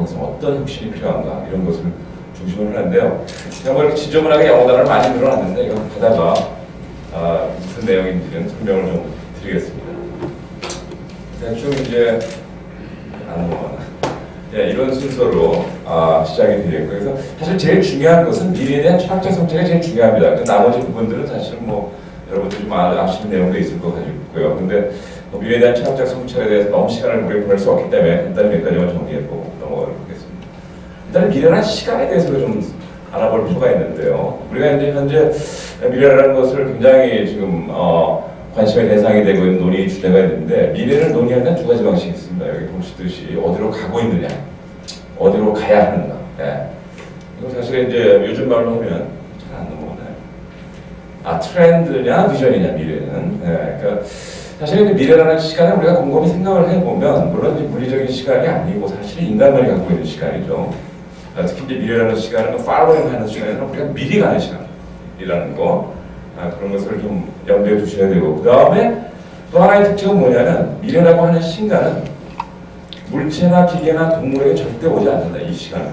거기서 어떤 혁신이 필요한가 이런 것을 중심으로 하는데요. 정말 지저분하게 영어 단어를 많이 늘어놨는데 이거 보다가 무슨 내용인지는 설명을 좀 드리겠습니다. 대충 이제 안 넘어가나. 예, 이런 순서로 시작이 되겠고, 그래서 사실 제일 중요한 것은 미래에 대한 철학적 성찰이 제일 중요합니다. 나머지 부분들은 사실 뭐 여러분들이 좀 아시는 내용도 있을 것 같고요. 근데 미래에 대한 철학적 성찰에 대해서 너무 시간을 오래 보낼 수 없기 때문에 일단 몇 가지만 정리해보고 넘어가도록 하겠습니다. 일단 미래라는 시간에 대해서도 좀 알아볼 필요가 있는데요. 우리가 이제 현재 미래라는 것을 굉장히 지금 관심의 대상이 되고 있는 논의 주제가 있는데, 미래를 논의하는 두 가지 방식이 있습니다. 여기 보시듯이 어디로 가고 있느냐, 어디로 가야 하는가. 예. 이거 사실 이제 요즘 말로 하면 잘 안 넘어가나요? 트렌드냐 비전이냐 미래는. 예. 그러니까 사실 미래라는 시간을 우리가 곰곰이 생각을 해보면 물론 이제 물리적인 시간이 아니고 사실 인간만이 갖고 있는 시간이죠. 특히 이제 미래라는 시간은 팔로잉 하는 시간이 아니라 우리가 미리 가는 시간이라는 거. 그런 것을 좀 염두에 두셔야 되고, 그 다음에 또 하나의 특징은 뭐냐면 미래라고 하는 시간은 물체나 기계나 동물에게 절대 오지 않는다. 이 시간은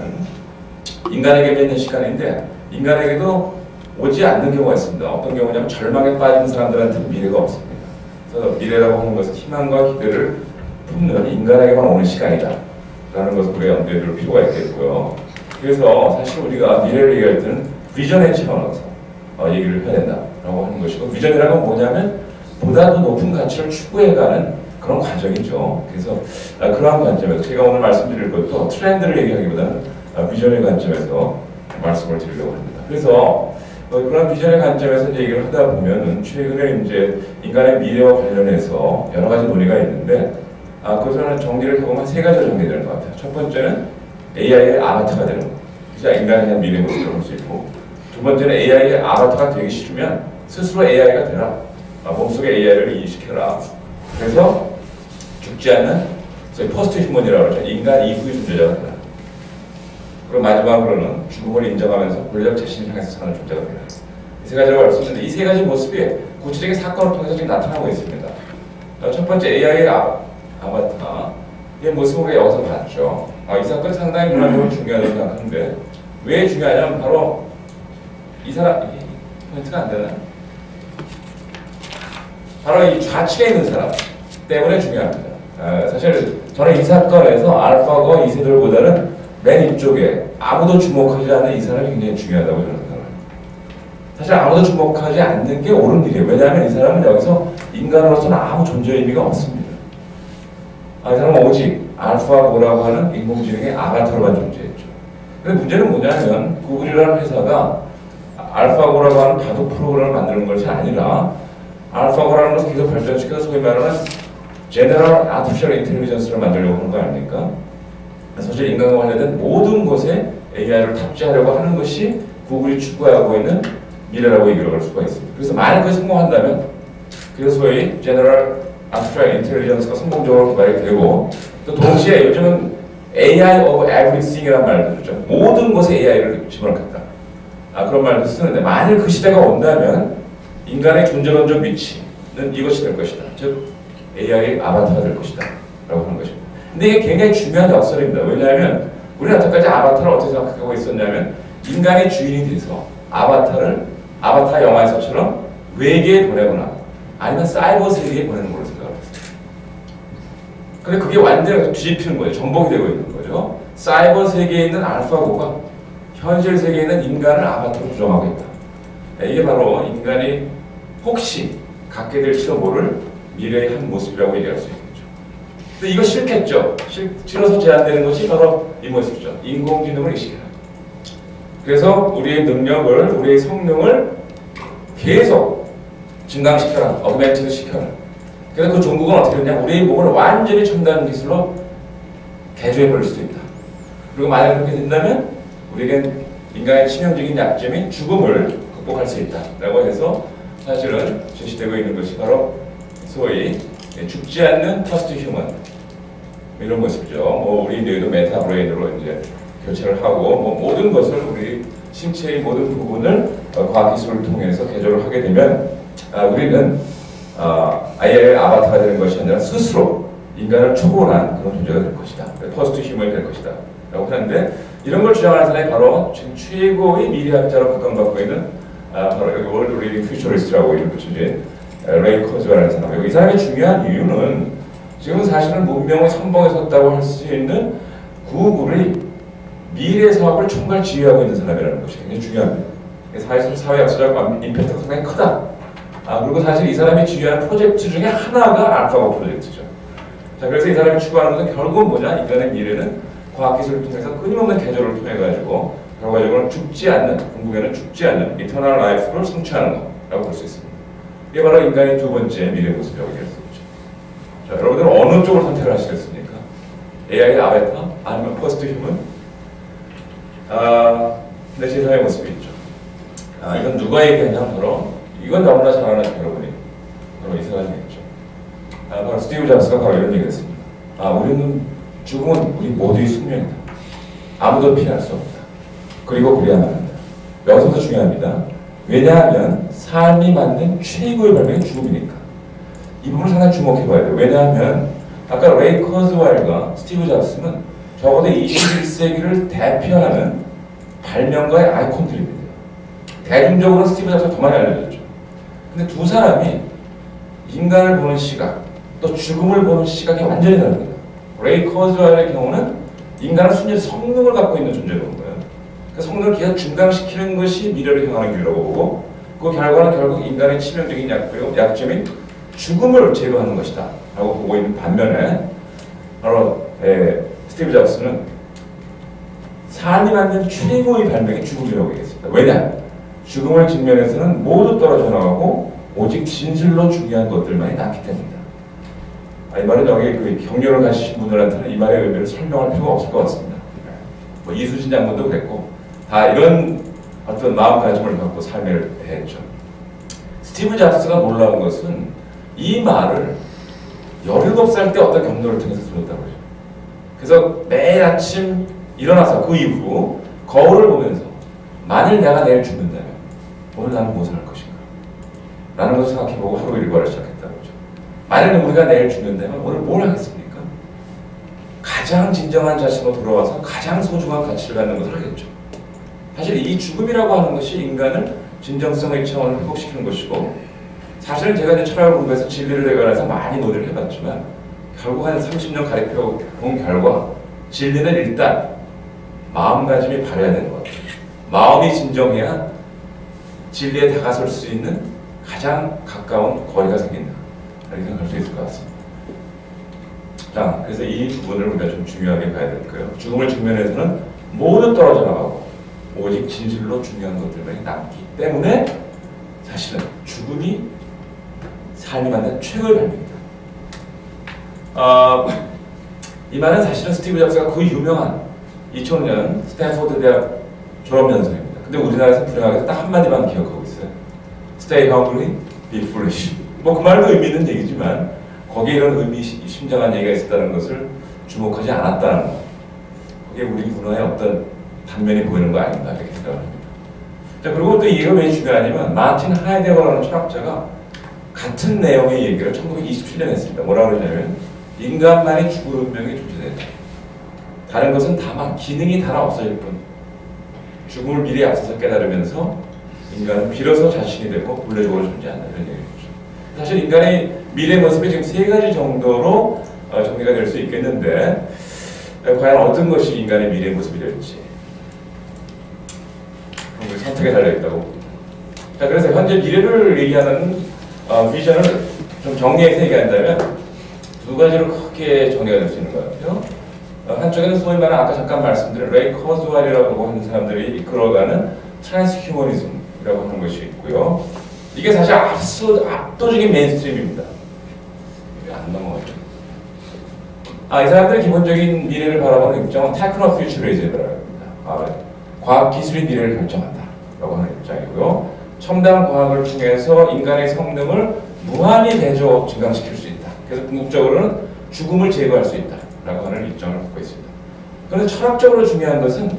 인간에게 있는 시간인데 인간에게도 오지 않는 경우가 있습니다. 어떤 경우냐면 절망에 빠진 사람들한테는 미래가 없습니다. 그래서 미래라고 하는 것은 희망과 기대를 품는 인간에게만 오는 시간이다 라는 것을 우리가 염두에 둘 필요가 있겠고요. 그래서 사실 우리가 미래를 얘기할 때는 비전의 차원에서 얘기를 해야 된다라고 하는 것이고, 비전이라는 건 뭐냐면 보다 더 높은 가치를 추구해가는 그런 과정이죠. 그래서 그러한 관점에서 제가 오늘 말씀드릴 것도 트렌드를 얘기하기보다는 비전의 관점에서 말씀을 드리려고 합니다. 그래서 그런 비전의 관점에서 얘기를 하다 보면은 최근에 이제 인간의 미래와 관련해서 여러 가지 논의가 있는데, 그것을 정리를 해보면 세 가지로 정리되는 것 같아요. 첫 번째는 AI의 아바타가 되는 것. 진짜 인간에 대한 미래의 모습을 볼 수 있고, 두 번째는 AI의 아바타가 되기 싫으면 스스로 AI가 되라. 몸속에 AI를 이식해라. 그래서 죽지 않는 소위 퍼스트 휴먼이라고 그러죠. 인간 이후의 존재자가 되라. 그리고 마지막으로는 죽음을 인정하면서 권력 자신을 향해서 사는 존재가 되라. 이 세 가지라고 할 수 있는데 이 세 가지 모습이 구체적인 사건을 통해서 지금 나타나고 있습니다. 첫 번째 AI의 아바타. 이 모습을 우리가 여기서 봤죠. 이 사건이 상당히 문화적으로 중요하다고 생각하는데 왜 중요하냐면 바로 이 사람, 포인트가 안 되나? 바로 이 좌측에 있는 사람 때문에 중요합니다. 사실 저는 이 사건에서 알파고 이세돌보다는 맨 이쪽에 아무도 주목하지 않는 이 사람이 굉장히 중요하다고 저는 생각합니다. 사실 아무도 주목하지 않는 게 옳은 일이에요. 왜냐하면 이 사람은 여기서 인간으로서는 아무 존재 의미가 없습니다. 이 사람은 오직 알파고라고 하는 인공지능의 아바타로만 존재했죠. 근데 문제는 뭐냐면 구글이라는 회사가 알파고라고 하는 바둑 프로그램을 만드는 것이 아니라 알파고라는 것을 계속 발전시켜서 소위 말하는 제너럴 아티피셜 인텔리전스를 만들려고 하는 거 아닙니까? 사실 인간과 관련된 모든 것에 AI를 탑재하려고 하는 것이 구글이 추구하고 있는 미래라고 얘기를 할 수가 있습니다. 그래서 만약 그게 성공한다면 그래서 소위 제너럴 아티피셜 인텔리전스가 성공적으로 개발이 되고, 또 동시에 요즘은 AI of everything이라는 말을 듣죠. 모든 것에 AI를 집어넣겠다. 그런 말도 쓰는데 만일 그 시대가 온다면 인간의 존재론적 위치는 이것이 될 것이다. 즉 AI의 아바타가 될 것이다 라고 하는 것입니다. 근데 이게 굉장히 중요한 역설입니다. 왜냐하면 우리는 여태까지 아바타를 어떻게 생각하고 있었냐면 인간의 주인이 돼서 아바타 영화에서처럼 외계에 보내거나 아니면 사이버 세계에 보내는 걸로 생각을 했어요. 근데 그게 완전히 뒤집히는 거예요. 전복이 되고 있는 거죠. 사이버 세계에 있는 알파고가 현실 세계에 있는 인간을 아바타로 조정하고 있다. 이게 바로 인간이 혹시 갖게 될지도 모를 미래의 한 모습이라고 얘기할 수 있겠죠. 근데 이거 싫겠죠. 싫어서 제한되는 것이 바로 이 모습이죠. 인공지능을 의식해라. 그래서 우리의 능력을, 우리의 성능을 계속 증강시켜라. 어그멘트드 시켜라. 그래서 그 종국은 어떻게 되냐? 우리의 몸을 완전히 첨단 기술로 개조해버릴 수도 있다. 그리고 만약 그렇게 된다면 우리에겐 인간의 치명적인 약점인 죽음을 극복할 수 있다 라고 해서 사실은 제시되고 있는 것이 바로 소위 죽지 않는 퍼스트 휴먼 이런 모습이죠. 우리 뇌도 메타브레인으로 이제 교체를 하고 모든 것을 우리 신체의 모든 부분을 과학기술을 통해서 개조를 하게 되면 우리는 AI의 아바타가 되는 것이 아니라 스스로 인간을 초월한 그런 존재가 될 것이다. 퍼스트 휴먼이 될 것이다 라고 하는데 이런 걸 주장하는 사람이 바로 지금 최고의 미래학자로 각광받고 있는 바로 여기 월드 리딩 퓨처리스트라고 이름 붙인 레이 커즈웰이라는 사람이고 이 사람이 중요한 이유는 지금 사실은 문명의 선봉에 섰다고 할 수 있는 구글의 미래 사업을 총괄 지휘하고 있는 사람이라는 것이 굉장히 중요합니다. 사실 사회학자적 임팩트가 상당히 크다. 그리고 사실 이 사람이 지휘하는 프로젝트 중에 하나가 알파고 프로젝트죠. 자, 그래서 이 사람이 추구하는 것은 결국은 뭐냐? 인간의 미래는 과학기술을 통해서 끊임없는 개조를 통해가지고 결과적으로는 죽지 않는, 궁극에는 죽지 않는 이터널 라이프를 성취하는 것이라고 볼 수 있습니다. 이게 바로 인간의 두 번째 미래 모습이라고 얘기할 수 있죠. 자, 여러분들은 어느 쪽을 선택을 하시겠습니까? AI 아바타? 아니면 포스트 휴먼? 근데 제3의 모습이 있죠. 이건 누가 얘기했냐면 바로 이건 너무나 잘 아는 여러분이 바로 이 사람이겠죠. 바로 스티브 잡스가 바로 이런 얘기를 했습니다. 우리는 죽음은 우리 모두의 숙명이다. 아무도 피할 수 없다. 그리고 그래야만 한다. 여기서부터 중요합니다. 왜냐하면 삶이 만든 최고의 발명이 죽음이니까. 이 부분을 상당히 주목해봐야 돼요. 왜냐하면 아까 레이 커즈웰과 스티브 잡스는 적어도 21세기를 대표하는 발명가의 아이콘들입니다. 대중적으로 스티브 잡스가 더 많이 알려졌죠. 근데 두 사람이 인간을 보는 시각, 또 죽음을 보는 시각이 완전히 다릅니다. 레이 커즈웰의 경우는 인간은 순전히 성능을 갖고 있는 존재로 본 거예요. 그 성능을 계속 증강시키는 것이 미래를 향하는 길이라고 보고 그 결과는 결국 인간의 치명적인 약점인 죽음을 제거하는 것이다 라고 보고 있는 반면에 바로 스티브 잡스는 삶이 만든 최고의 발명이 죽음이라고 얘기했습니다. 왜냐? 죽음을 직면해서는 모두 떨어져 나가고 오직 진실로 중요한 것들만이 남기 때문이다. 이 말은 여기 그 경륜을 가지신 분들한테는 이 말의 의미를 설명할 필요가 없을 것 같습니다. 뭐 이수진 장군도 그랬고 다 이런 어떤 마음가짐을 갖고 삶을 했죠. 스티브 잡스가 놀라운 것은 이 말을 17살 때 어떤 경로를 통해서 들었다고 그러죠. 그래서 매일 아침 일어나서 그 이후 거울을 보면서 만일 내가 내일 죽는다면 오늘 나는 무엇을 할 것인가? 라는 것을 생각해보고 하루 일과를 시작했다고 그러죠. 만일 우리가 내일 죽는다면 오늘 뭘 하겠습니까? 가장 진정한 자신으로 돌아와서 가장 소중한 가치를 갖는 것을 하겠죠. 사실 이 죽음이라고 하는 것이 인간을 진정성의 차원을 회복시키는 것이고 사실은 제가 이제 철학을 공부해서 진리를 대관해서 많이 논의를 해봤지만 결국 한 30년 가리켜 본 결과 진리는 일단 마음가짐이 바래야 되는 것 같아요. 마음이 진정해야 진리에 다가설 수 있는 가장 가까운 거리가 생긴다. 이렇게 생각할 수 있을 것 같습니다. 자, 그래서 이 부분을 우리가 좀 중요하게 봐야 될 거예요. 죽음을 직면해서는 모두 떨어져 나가고 오직 진실로 중요한 것들만이 남기 때문에 사실은 죽음이 삶이 만든 최고의 발명이다. 이 말은 사실은 스티브 잡스가 그 유명한 2000년 스탠포드 대학 졸업연설입니다. 근데 우리나라에서 불행하게 딱 한마디만 기억하고 있어요. Stay hungry, be foolish. 뭐 그 말도 의미 있는 얘기지만 거기에 이런 의미심장한 얘기가 있었다는 것을 주목하지 않았다는 것. 그게 우리 문화의 어떤 단면이 보이는 거 아닌가 이렇게 생각을 합니다. 자, 그리고 또 이게 왜 중요하냐면 마틴 하이데거라는 철학자가 같은 내용의 얘기를 1927년에 했습니다. 뭐라고 그러냐면 인간만이 죽을 운명이 존재된다. 다른 것은 다만 기능이 하나 없어질 뿐. 죽음을 미리 앞서서 깨달으면서 인간은 비로소 자신이 되고 본래적으로 존재한다. 이런 얘기죠. 사실 인간의 미래 모습이 지금 세 가지 정도로 정리가 될 수 있겠는데 과연 어떤 것이 인간의 미래 모습이 될지 그런 선택에 달려있다고 봅니다. 자, 그래서 현재 미래를 얘기하는 비전을 좀 정리해서 얘기한다면 두 가지로 크게 정리가 될 수 있는 것 같아요. 한쪽에는 소위 말하는 아까 잠깐 말씀드린 레이 커즈웰이라고 하는 사람들이 이끌어가는 트랜스휴머니즘이라고 하는 것이 있고요. 이게 사실 압도적인 메인스트림입니다. 이게 안 넘어가죠. 이 사람들의 기본적인 미래를 바라보는 입장은 테크노 퓨처리즘이라고 합니다. 과학기술이 미래를 결정한다라고 하는 입장이고요. 첨단 과학을 통해서 인간의 성능을 무한히 대조 증강시킬 수 있다. 그래서 궁극적으로는 죽음을 제거할 수 있다라고 하는 입장을 갖고 있습니다. 그런데 철학적으로 중요한 것은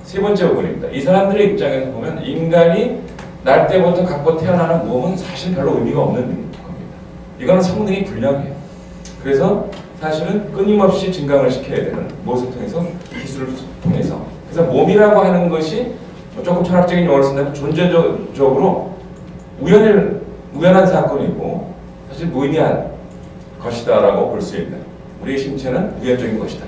세 번째 부분입니다. 이 사람들의 입장에서 보면 인간이 날 때부터 갖고 태어나는 몸은 사실 별로 의미가 없는 겁니다. 이거는 성능이 불량해요. 그래서 사실은 끊임없이 증강을 시켜야 되는 무엇을 통해서? 기술을 통해서. 그래서 몸이라고 하는 것이 조금 철학적인 용어를 쓴다면 존재적으로 우연한 사건이고 사실 무의미한 것이다라고 볼 수 있는, 우리의 신체는 우연적인 것이다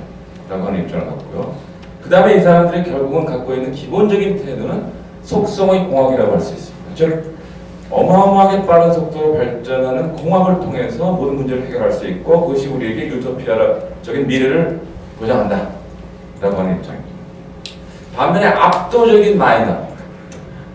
라고 하는 입장을 갖고요. 그 다음에 이 사람들이 결국은 갖고 있는 기본적인 태도는 속성의 공학이라고 할 수 있습니다. 즉 어마어마하게 빠른 속도로 발전하는 공학을 통해서 모든 문제를 해결할 수 있고 그것이 우리에게 유토피아적인 미래를 보장한다 라고 하는 입장입니다. 반면에 압도적인 마이너,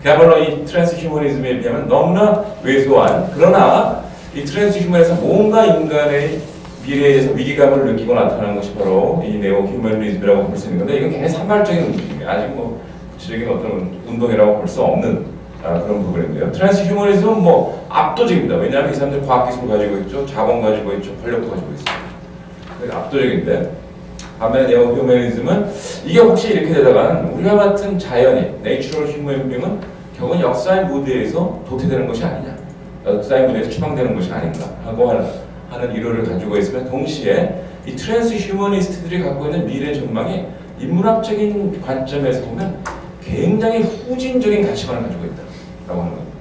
그야말로 이 트랜스휴머니즘에 비하면 너무나 왜소한, 그러나 이 트랜스휴머에서 뭔가 인간의 미래에 대해서 위기감을 느끼고 나타나는 것이 바로 이 네오 휴머니즘이라고 볼 수 있는 건데, 이건 굉장히 산발적인 움직임이에요. 아직 뭐 구체적인 어떤 운동이라고 볼 수 없는 그런 부분인데요. 트랜스휴머니즘은 뭐 압도적입니다. 왜냐하면 이 사람들이 과학기술 가지고 있죠, 자본 가지고 있죠, 권력도 가지고 있습니다. 압도적인데, 반면에 네오 휴머니즘은 이게 혹시 이렇게 되다가는 우리와 같은 자연인, 내추럴 휴먼 빙은 결국은 역사의 무대에서 도태되는 것이 아니냐, 역사의 무대에서 추방되는 것이 아닌가 하고 하는 이론을 가지고 있으면, 동시에 이 트랜스 휴머니스트들이 갖고 있는 미래 전망이 인문학적인 관점에서 보면 굉장히 후진적인 가치관을 가지고 있다라고 하는 겁니다.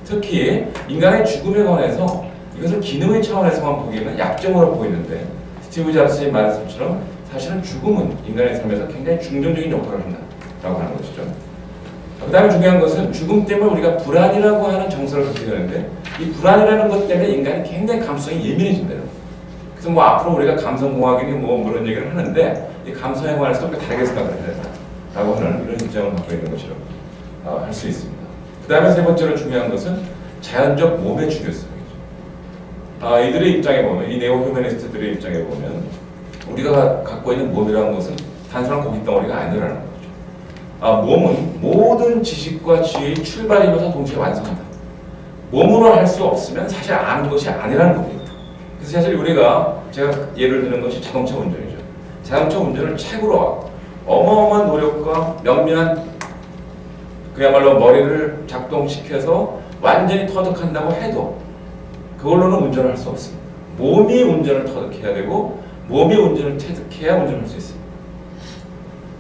특히 인간의 죽음에 관해서 이것을 기능의 차원에서만 보기에는 약점으로 보이는데, 스티브 잡스의 말씀처럼 사실은 죽음은 인간의 삶에서 굉장히 중정적인 역할을 한다라고 하는 것이죠. 그 다음에 중요한 것은 죽음 때문에 우리가 불안이라고 하는 정서를 갖게 되는데, 이 불안이라는 것 때문에 인간이 굉장히 감성이 예민해진대요. 그래서 뭐 앞으로 우리가 감성공학이니 뭐 그런 얘기를 하는데, 이 감성에 관해서 좀 다르게 생각을 해야 된다라고 하는 이런 입장을 갖고 있는 것이라고 할 수 있습니다. 그 다음에 세 번째로 중요한 것은 자연적 몸의 중요성이죠. 이들의 입장에 보면, 이 네오 휴머니스트들의 입장에 보면 우리가 갖고 있는 몸이라는 것은 단순한 고깃덩어리가 아니라는 거죠. 몸은 모든 지식과 지혜의 출발이면서 동시에 완성한다. 몸으로 할 수 없으면 사실 아는 것이 아니라는 겁니다. 그래서 사실 우리가, 제가 예를 드는 것이 자동차 운전이죠. 자동차 운전을 책으로 어마어마한 노력과 면밀한, 그야말로 머리를 작동시켜서 완전히 터득한다고 해도 그걸로는 운전을 할 수 없습니다. 몸이 운전을 터득해야 되고 몸이 운전을 체득해야 운전을 할 수 있습니다.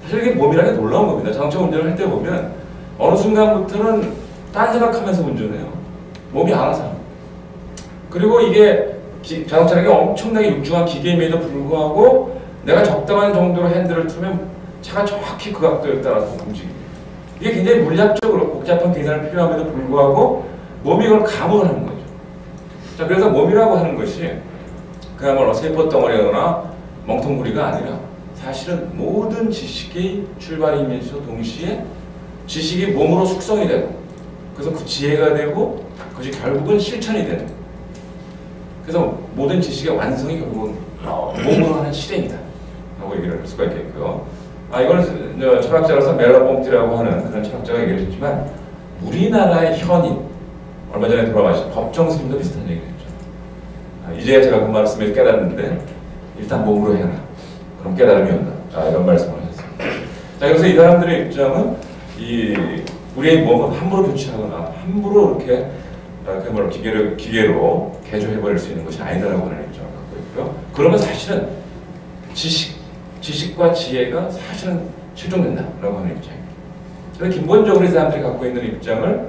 사실 이게 몸이라는 게 놀라운 겁니다. 자동차 운전을 할 때 보면 어느 순간부터는 딴 생각하면서 운전해요. 몸이 알아서 합니다. 그리고 이게 자동차라는 게 엄청나게 육중한 기계임에도 불구하고 내가 적당한 정도로 핸들을 틀면 차가 정확히 그 각도에 따라서 움직입니다. 이게 굉장히 물리학적으로 복잡한 계산이 필요함에도 불구하고 몸이 이걸 감으로 하는 거죠. 자, 그래서 몸이라고 하는 것이 그야말로 세포덩어리거나 멍텅구리가 아니라 사실은 모든 지식의 출발이면서 동시에 지식이 몸으로 숙성이 되고, 그래서 그 지혜가 되고 그것이 결국은 실천이 되는, 그래서 모든 지식의 완성이 결국은 몸으로 하는 실행이다 라고 얘기를 할 수가 있겠고요. 이거는 철학자로서 멜러봉티라고 하는 그런 철학자가 얘기를 했지만, 우리나라의 현인, 얼마 전에 돌아가신 법정 스님도 비슷한 얘기를 했죠. 이제야 제가 그 말씀을 깨달았는데 일단 몸으로 해라, 그럼 깨달음이 온다, 이런 말씀을 하셨습니다. 자, 그래서 이 사람들의 입장은 우리의 몸은 함부로 교체하거나 함부로 이렇게 그야말로 기계로 개조해버릴 수 있는 것이 아니다라고 하는 입장을 갖고 있고요. 그러면 사실은 지식과 지혜가 사실은 실종된다라고 하는 입장입니다. 그래서 기본적으로 이 사람들이 갖고 있는 입장을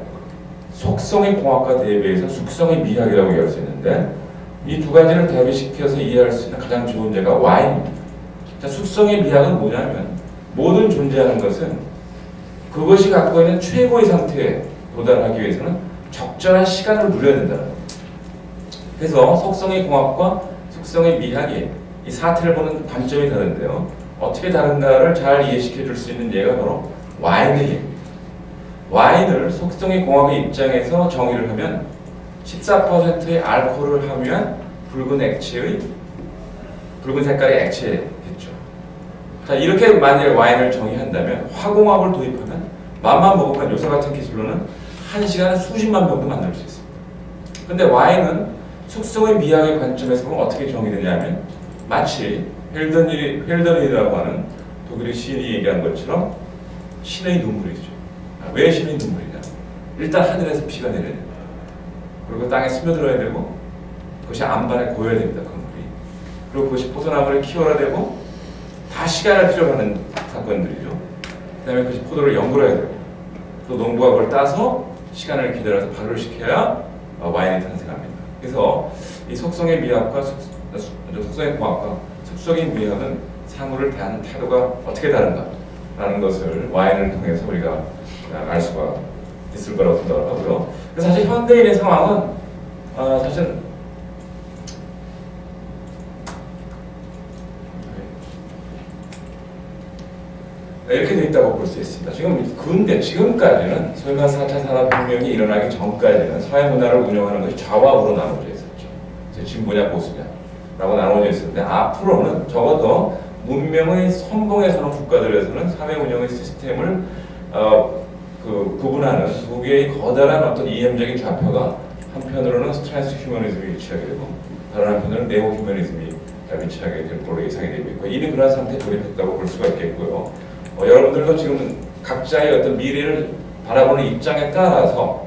속성의 공학과 대비해서 숙성의 미학이라고 얘기할 수 있는데, 이 두 가지를 대비시켜서 이해할 수 있는 가장 좋은 예가 와인입니다. 자, 숙성의 미학은 뭐냐면, 모든 존재하는 것은 그것이 갖고 있는 최고의 상태에 도달하기 위해서는 적절한 시간을 누려야 된다는 겁니다. 그래서 속성의 공학과 숙성의 미학이 이 사태를 보는 관점이 다른데요. 어떻게 다른가를 잘 이해시켜 줄 수 있는 예가 바로 와인의 예입니다. 와인을 속성의 공학의 입장에서 정의를 하면 14%의 알코올을 함유한 붉은 색깔의 액체겠죠. 자, 이렇게 만약에 와인을 정의한다면 화공학을 도입하면 맘만 먹으면 요새 같은 기술로는 1시간에 수십만 병도 만들 수 있습니다. 근데 와인은 숙성의 미학의 관점에서 보면 어떻게 정의되냐면, 마치 헬더린이라고 하는 독일의 시인이 얘기한 것처럼 신의 눈물이죠. 왜 신의 눈물이냐? 일단 하늘에서 비가 내려야 됩니다. 그리고 땅에 스며들어야 되고 그것이 안반에 고여야 됩니다. 그 물이. 그리고 그것이 포도나무를 키워야 되고 다 시간을 필요로 하는 사건들이죠. 그 다음에 그것이 포도를 연구를 해야 되고 또 농부가 그걸 따서 시간을 기다려서 발효를 시켜야 와인이 탄생합니다. 그래서 이 속성의 미학과 속성의 공학과 속성의 미학은 사물을 대하는 태도가 어떻게 다른가라는 것을 와인을 통해서 우리가 알 수가 있을 거라고 생각을 하고요. 사실 현대인의 상황은 사실 이렇게 돼 있다고 볼 수 있습니다. 지금까지는 소위 말해서 4차 산업혁명이 일어나기 전까지는 사회문화를 운영하는 것이 좌우로 나눠져 있었죠. 진보냐 보수냐라고 나눠져 있었는데 앞으로는 적어도 문명의 선봉에 서는 국가들에서는 사회 운영의 시스템을 구분하는 두 개의 거대한 어떤 이념적인 좌표가 한편으로는 트랜스 휴머니즘이 위치하게 되고 다른 한편으로는 네오 휴머니즘이 위치하게 될 걸로 예상이 되고 있고 이미 그런 상태에 돌입했다고 볼 수가 있겠고요. 여러분들도 지금 각자의 어떤 미래를 바라보는 입장에 따라서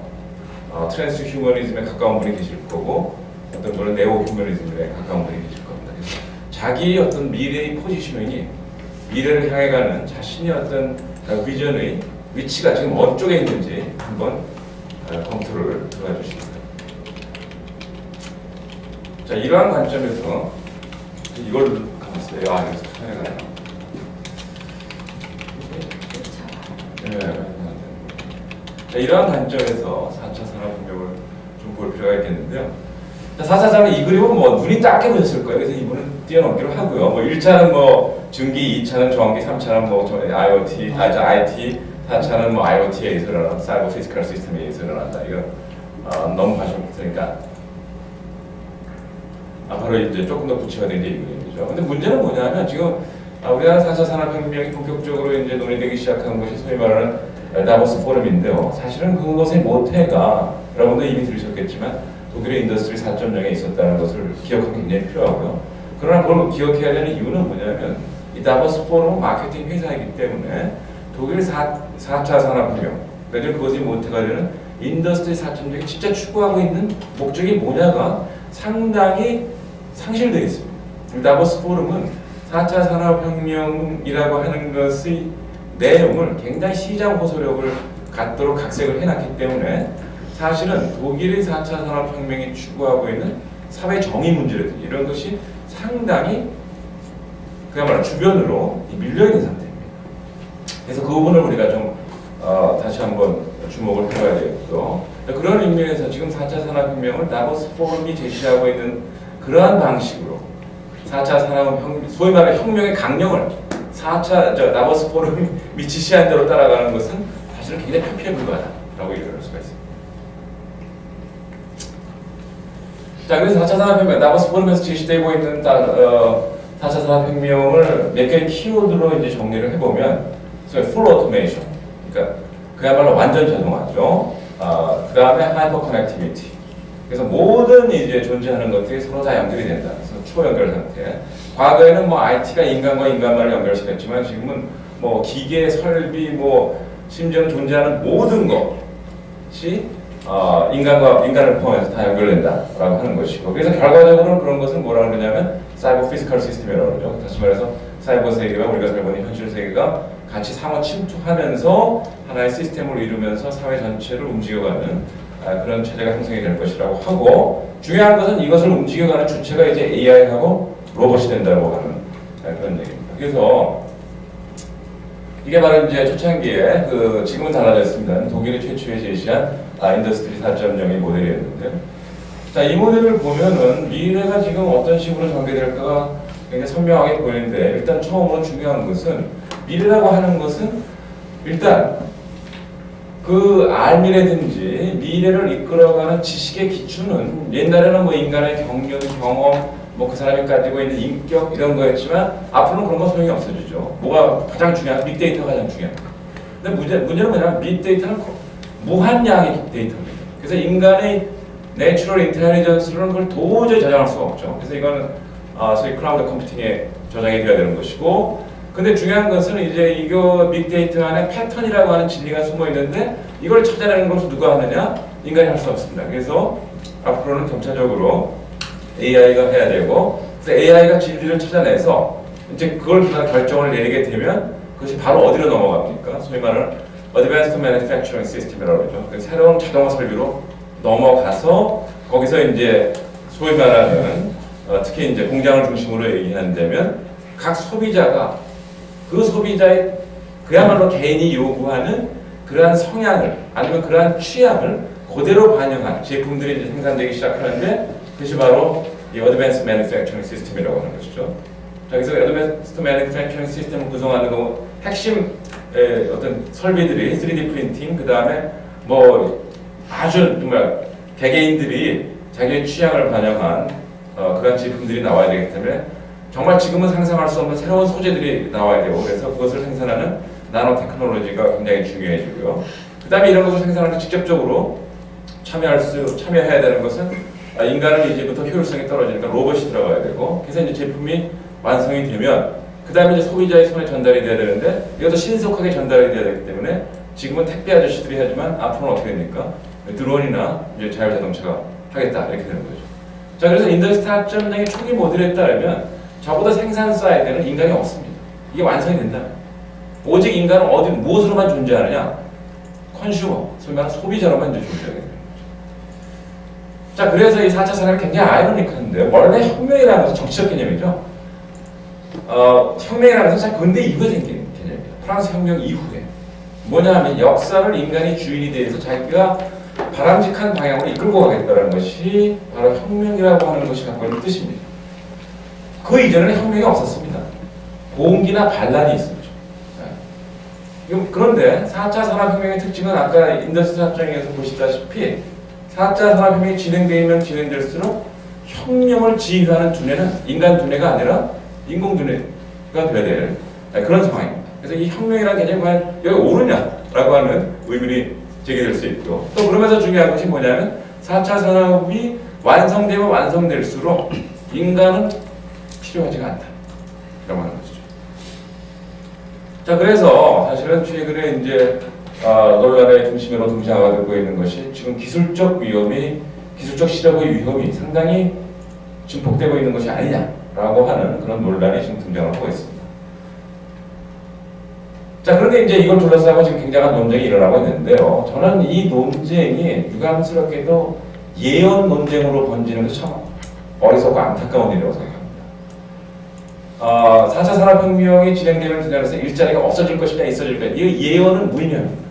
트랜스 휴머니즘에 가까운 분이 계실 거고 어떤 분은 네오 휴머니즘에 가까운 분이 계실 겁니다. 그래서 자기의 어떤 미래의 포지셔닝이 미래를 향해 가는 자신의 어떤 비전의 위치가 지금 어쪽에 있는지 한번 검토를 들어가 주십니다. 자, 이러한 관점에서 이걸 가만있어요. 여기서 카메라가 자, 이러한 관점에서 4차 산업혁명을 좀 볼 필요가 있겠는데요. 자, 4차 산업 이 그림은 눈이 작게 보셨을 거예요. 그래서 이분은 뛰어넘기로 하고요. 1차는 증기, 2차는 전기, 3차는 IoT, IT, 4차는 IoT에 의해서 일어난다. 사이버 피지컬 시스템에 의해서 일어난다. 이거 너무 관심 없으니까 바로 이제 조금 더 구체화된 게 이 그림이죠. 근데 문제는 뭐냐면 지금 우리나라 4차 산업혁명이 본격적으로 이제 논의되기 시작한 것이 소위 말하는 다보스 포럼인데요. 사실은 그것의 모태가 여러분도 이미 들으셨겠지만 독일의 인더스트리 4.0에 있었다는 것을 기억하기 굉장히 필요하고요. 그러나 그걸 기억해야 되는 이유는 뭐냐면 이 다보스 포럼은 마케팅 회사이기 때문에 독일 4차 산업혁명, 그래서 그것이 모태가 되는 인더스트리 4.0이 진짜 추구하고 있는 목적이 뭐냐가 상당히 상실되어 있습니다. 다보스 포럼은 4차 산업혁명이라고 하는 것의 내용을 굉장히 시장 호소력을 갖도록 각색을 해놨기 때문에 사실은 독일의 4차 산업혁명이 추구하고 있는 사회 정의 문제라든지 이런 것이 상당히 그야말로 주변으로 밀려있는 상태입니다. 그래서 그 부분을 우리가 좀 다시 한번 주목을 해봐야 되겠고요. 그런 의미에서 지금 4차 산업혁명을 다보스 포럼이 제시하고 있는 그러한 방식으로 4차 산업혁명, 소위 말하는 혁명의 강령을 4차 다보스 포럼이 지시한 대로 따라가는 것은 사실은 굉장히 편피해 불과하다라고 얘기할 수가 있습니다. 자, 그래서 4차 산업혁명, 다보스 포럼에서 제시되고 있는 4차 산업혁명을 몇 개의 키워드로 이제 정리를 해보면, 소위 full automation, 그러니까 그야말로 완전 자동화죠. 그 다음에 hyper connectivity. 그래서 모든 이제 존재하는 것들이 서로 다 연결이 된다. 그래서 초연결 상태. 과거에는 IT가 인간과 인간만을 연결시켰지만 지금은 기계, 설비, 심지어 존재하는 모든 것이 인간을 포함해서 다 연결된다라고 하는 것이고, 그래서 결과적으로는 그런 것을 뭐라고 그러냐면 사이버 피지컬 시스템이라고 그러죠. 다시 말해서 사이버 세계와 우리가 살고 있는 현실 세계가 같이 상호 침투하면서 하나의 시스템을 이루면서 사회 전체를 움직여가는 그런 체제가 형성이 될 것이라고 하고, 중요한 것은 이것을 움직여가는 주체가 이제 AI하고 로봇이 된다고 하는 그런 얘기입니다. 그래서 이게 바로 이제 초창기에 지금은 달라졌습니다. 독일이 최초에 제시한 인더스트리 4.0의 모델이었는데요. 자, 이 모델을 보면은 미래가 지금 어떤 식으로 전개될까가 굉장히 선명하게 보이는데, 일단 처음으로 중요한 것은 미래라고 하는 것은 일단 알미래든지 미래를 이끌어가는 지식의 기초는 옛날에는 인간의 경륜, 경험, 그 사람이 가지고 있는 인격 이런 거였지만 앞으로는 그런 건 소용이 없어지죠. 뭐가 가장 중요한? 빅데이터가 가장 중요합니다. 근데 문제는 뭐냐면 빅데이터는 무한량의 빅데이터입니다. 그래서 인간의 내추럴 인텔리전스로는 그걸 도저히 저장할 수가 없죠. 그래서 이거는 소위 클라우드 컴퓨팅에 저장이 되어야 되는 것이고, 근데 중요한 것은 이제 이거 빅데이터 안에 패턴이라고 하는 진리가 숨어 있는데 이걸 찾아내는 것을 누가 하느냐? 인간이 할 수 없습니다. 그래서 앞으로는 점차적으로 AI가 해야 되고, 그래서 AI가 진리를 찾아내서 이제 그걸 기반 결정을 내리게 되면 그것이 바로 어디로 넘어갑니까? 소위 말하는 Advanced Manufacturing System이라고 그러죠. 새로운 자동화 설비로 넘어가서 거기서 이제 소위 말하는 특히 이제 공장을 중심으로 얘기한다면 각 소비자가 그 소비자의 그야말로 개인이 요구하는 그러한 성향을 아니면 그러한 취향을 그대로 반영한 제품들이 이제 생산되기 시작하는데 그것이 바로 이 Advanced Manufacturing System이라고 하는 것이죠. 자, 그래서 Advanced Manufacturing System을 구성하는 핵심 어떤 설비들이 3D 프린팅, 그 다음에 뭐 아주 정말 개개인들이 자기의 취향을 반영한 그런 제품들이 나와야 되기 때문에 정말 지금은 상상할 수 없는 새로운 소재들이 나와야 되고 그래서 그것을 생산하는 나노 테크놀로지가 굉장히 중요해지고요. 그 다음에 이런 것을 생산하는 직접적으로 참여해야 되는 것은 인간은 이제부터 효율성이 떨어지니까 로봇이 들어가야 되고 그래서 이제 제품이 완성이 되면 그 다음에 이제 소비자의 손에 전달이 돼야 되는데 이것도 신속하게 전달이 돼야 되기 때문에 지금은 택배 아저씨들이 하지만 앞으로는 어떻게 됩니까? 드론이나 이제 자율자동차가 하겠다 이렇게 되는 거죠. 자, 그래서 인더스트리 4.0의 초기 모델에 따르면 저보다 생산 사이드는 인간이 없습니다. 이게 완성이 된다. 오직 인간은 무엇으로만 존재하느냐? 컨슈머, 소위 말하는 소비자로만 이제 존재하게 되는 거죠. 자, 그래서 이 4차 산업이 굉장히 아이러니한데 원래 혁명이라는 것은 정치적 개념이죠. 혁명이라는 것은 참 근대 이후에 생긴 개념입니다. 프랑스 혁명 이후에 뭐냐 하면 역사를 인간이 주인이 되어서 자기가 바람직한 방향으로 이끌고 가겠다는 것이 바로 혁명이라고 하는 것이 갖고 있는 뜻입니다. 그 이전에는 혁명이 없었습니다. 공기나 반란이 있었죠. 그런데 4차 산업혁명의 특징은 아까 인더스트리 4.0에서 보시다시피 4차 산업혁명이 진행되면 진행될수록 혁명을 지휘하는 두뇌는 인간 두뇌가 아니라 인공 두뇌가 되어야 될 그런 상황입니다. 그래서 이 혁명이라는 개념이 과연 여기 옳으냐라고 하는 의문이 제기될 수 있고 또 그러면서 중요한 것이 뭐냐면 4차 산업이 완성되면 완성될수록 인간은 필요하지가 않다 라고 하는 것이죠. 자, 그래서 사실은 최근에 이제 논란의 중심으로 등장하고 있는 것이 지금 기술적 실험의 위험이 상당히 증폭되고 있는 것이 아니냐라고 하는 그런 논란이 지금 등장을 하고 있습니다. 자, 그런데 이제 이걸 둘러싸고 지금 굉장한 논쟁이 일어나고 있는데요. 저는 이 논쟁이 유감스럽게도 예언 논쟁으로 번지는 것이 참 어리석고 안타까운 일이라고 생각합니다. 4차 산업혁명이 진행되면 진행해서 일자리가 없어질 것이냐 있어질 것이냐 이 예언은 무의미합니다.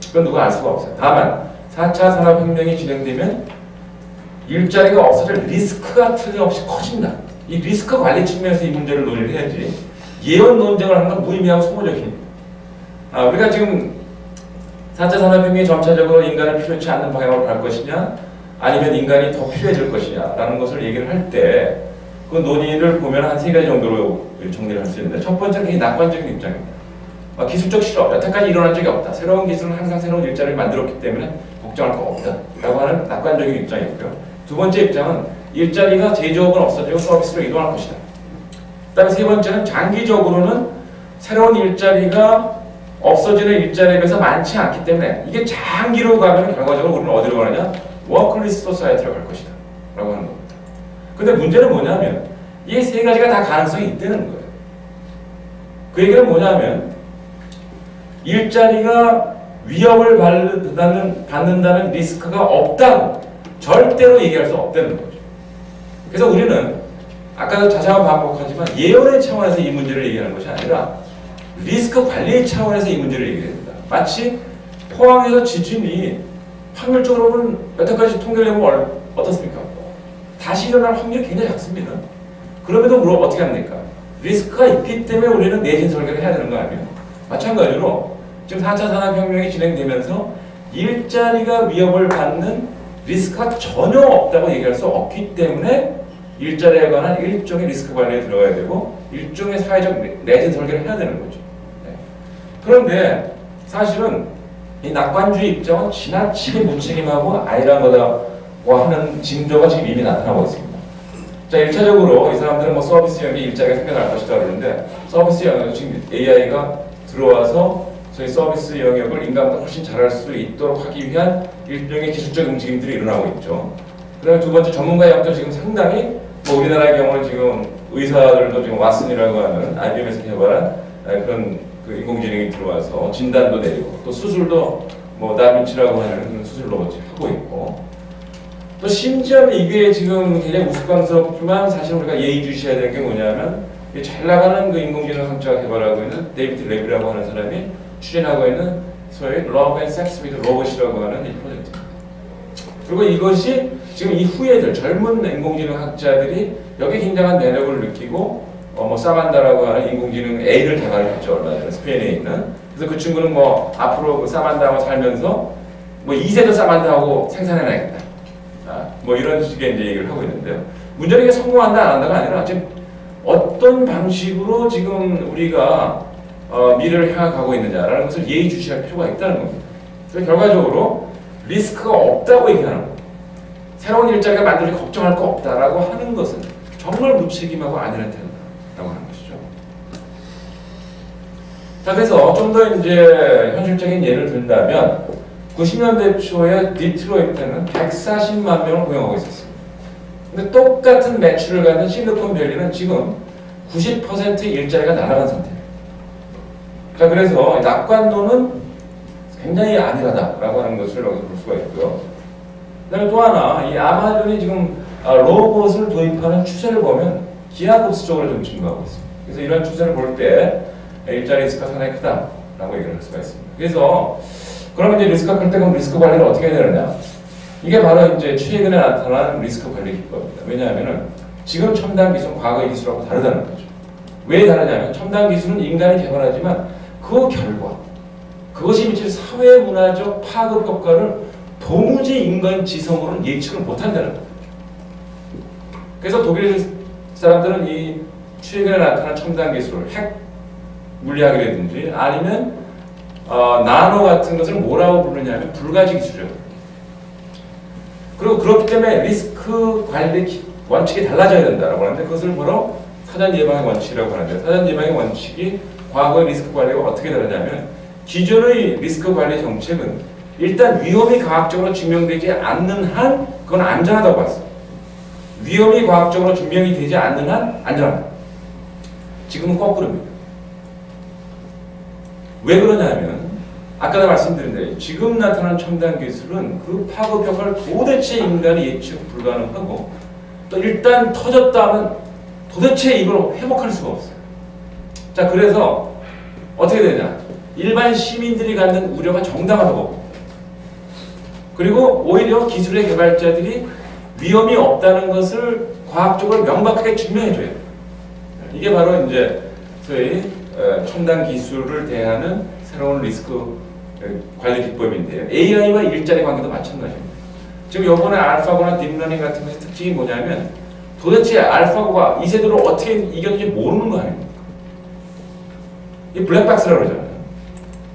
그건 누가 알 수가 없어요. 다만 4차 산업혁명이 진행되면 일자리가 없어질 리스크가 틀림없이 커진다. 이 리스크 관리 측면에서 이 문제를 논의를 해야지 예언 논쟁을 하는 건 무의미하고 소모적입니다. 우리가 지금 4차 산업혁명이 점차적으로 인간을 필요치 않는 방향으로 갈 것이냐 아니면 인간이 더 필요해질 것이냐 라는 것을 얘기를 할 때 그 논의를 보면 한 세 가지 정도로 정리를 할 수 있는데 첫 번째는 굉장히 낙관적인 입장입니다. 기술적 실험, 여태까지 일어난 적이 없다. 새로운 기술은 항상 새로운 일자리를 만들었기 때문에 걱정할 거 없다 라고 하는 낙관적인 입장이고요. 두 번째 입장은 일자리가 제조업은 없어지고 서비스로 이동할 것이다. 그 다음에 세 번째는 장기적으로는 새로운 일자리가 없어지는 일자리에 비해서 많지 않기 때문에 이게 장기로 가면 결과적으로 우리는 어디로 가느냐? 워크리스 소사이티로 갈 것이다 라고 하는 겁니다. 근데 문제는 뭐냐면 이 세 가지가 다 가능성이 있다는 거예요. 그 얘기는 뭐냐면 일자리가 위협을 받는다는 리스크가 없다고 절대로 얘기할 수 없다는 거죠. 그래서 우리는 아까도 다시 한번 반복하지만 예언의 차원에서 이 문제를 얘기하는 것이 아니라 리스크 관리 차원에서 이 문제를 얘기해야 된다. 마치 포항에서 지진이 확률적으로는 여태까지 통계를 해보면 어떻습니까? 다시 일어날 확률이 굉장히 작습니다. 그럼에도 물론 어떻게 합니까? 리스크가 있기 때문에 우리는 내진 설계를 해야 되는 거 아니에요? 마찬가지로 지금 4차 산업혁명이 진행되면서 일자리가 위협을 받는 리스크가 전혀 없다고 얘기할 수 없기 때문에 일자리에 관한 일종의 리스크 관리에 들어가야 되고 일종의 사회적 내진 설계를 해야 되는 거죠. 네. 그런데 사실은 이 낙관주의 입장은 지나치게 무책임하고 아이러니하다고 하는 징조가 지금 이미 나타나고 있습니다. 자, 1차적으로 이 사람들은 뭐 서비스 영역에 일자리가 생겨날 것이다 그러는데 서비스 영역은 지금 AI가 들어와서 저희 서비스 영역을 인간보다 훨씬 잘할 수 있도록 하기 위한 일종의 기술적 움직임들이 일어나고 있죠. 그 다음에 두 번째 전문가 영역도 지금 상당히 뭐 우리나라의 경우는 지금 의사들도 지금 왓슨이라고 하는 IBM에서 개발한 그런 그 인공지능이 들어와서 진단도 내리고 또 수술도 뭐 다빈치라고 하는 그런 수술 로봇이 하고 있고 또 심지어는 이게 지금 굉장히 우스꽝스럽지만 사실 우리가 예의주시해야 될 게 뭐냐면 잘 나가는 그 인공지능 학자가 개발하고 있는 데이비드 레비라고 하는 사람이 추진하고 있는 소위 Love and Sex with Robot이라고 하는 이 프로젝트입니다. 그리고 이것이 지금 이 후예들 젊은 인공지능 학자들이 여기 굉장한 매력을 느끼고 뭐 사만다라고 하는 인공지능 A를 개발했죠. 얼마 전에 스페인에 있는. 그래서 그 친구는 뭐 앞으로 그 사만다하고 살면서 뭐 2세도 사만다하고 생산해놔야겠다. 뭐 이런 식의 이제 얘기를 하고 있는데요. 문제는 이게 성공한다 안 한다가 아니라 지금 어떤 방식으로 지금 우리가 미래를 향하고 있느냐라는 것을 예의주시할 필요가 있다는 겁니다. 그래서 결과적으로 리스크가 없다고 얘기하는 겁니다. 새로운 일자리가 만들기 걱정할 거 없다라고 하는 것은 정말 무책임하고 아니란 태도라고 하는 것이죠. 자, 그래서 좀 더 이제 현실적인 예를 든다면 90년대 초에 디트로이트는 140만 명을 고용하고 있었습니다. 근데 똑같은 매출을 갖는 실리콘밸리는 지금 90% 일자리가 날아간 상태예요. 자, 그래서 낙관론은 굉장히 안일하다라고 하는 것을 여기서 볼 수가 있고요. 그다음에 또 하나, 이 아마존이 지금 로봇을 도입하는 추세를 보면 기하급수적으로 좀 증가하고 있습니다. 그래서 이런 추세를 볼 때 일자리 리스크가 상당히 크다라고 얘기를 할 수가 있습니다. 그래서 그러면 이제 리스크가 클 때 그럼 리스크 관리를 어떻게 해야 되느냐? 이게 바로 이제 최근에 나타난 리스크 관리 기법입니다. 왜냐하면은 지금 첨단 기술은 과거의 기술하고 다르다는 거죠. 왜 다르냐면 첨단 기술은 인간이 개발하지만 그 결과 그것이 미칠 사회 문화적 파급 효과를 도무지 인간 지성으로는 예측을 못한다는 거죠. 그래서 독일 사람들은 이 최근에 나타난 첨단 기술을 핵 물리학이라든지 아니면 나노 같은 것을 뭐라고 부르냐면 불가지 기술이라고. 그리고 그렇기 때문에 리스크 관리 원칙이 달라져야 된다라고 하는데 그것을 바로 사전 예방의 원칙이라고 하는데 사전 예방의 원칙이 과거의 리스크 관리가 어떻게 다르냐면 기존의 리스크 관리 정책은 일단 위험이 과학적으로 증명되지 않는 한 그건 안전하다고 봤어요. 위험이 과학적으로 증명이 되지 않는 한 안전하다. 지금은 거꾸로입니다. 왜 그러냐면 아까도 말씀드린 대로 지금 나타난 첨단 기술은 그 파급 효과를 도대체 인간이 예측 불가능하고 또 일단 터졌다면 도대체 이걸 회복할 수가 없어요. 자, 그래서 어떻게 되냐? 일반 시민들이 갖는 우려가 정당하다고. 그리고 오히려 기술의 개발자들이 위험이 없다는 것을 과학적으로 명백하게 증명해줘야 돼요. 이게 바로 이제 소위 첨단 기술을 대하는 새로운 리스크 관리 기법인데요. AI와 일자리 관계도 마찬가지입니다. 지금 이번에 알파고나 딥러닝 같은 것의 특징이 뭐냐면 도대체 알파고가 이 세대를 어떻게 이겼는지 모르는 거 아닙니까? 이 블랙박스라고 그러잖아요.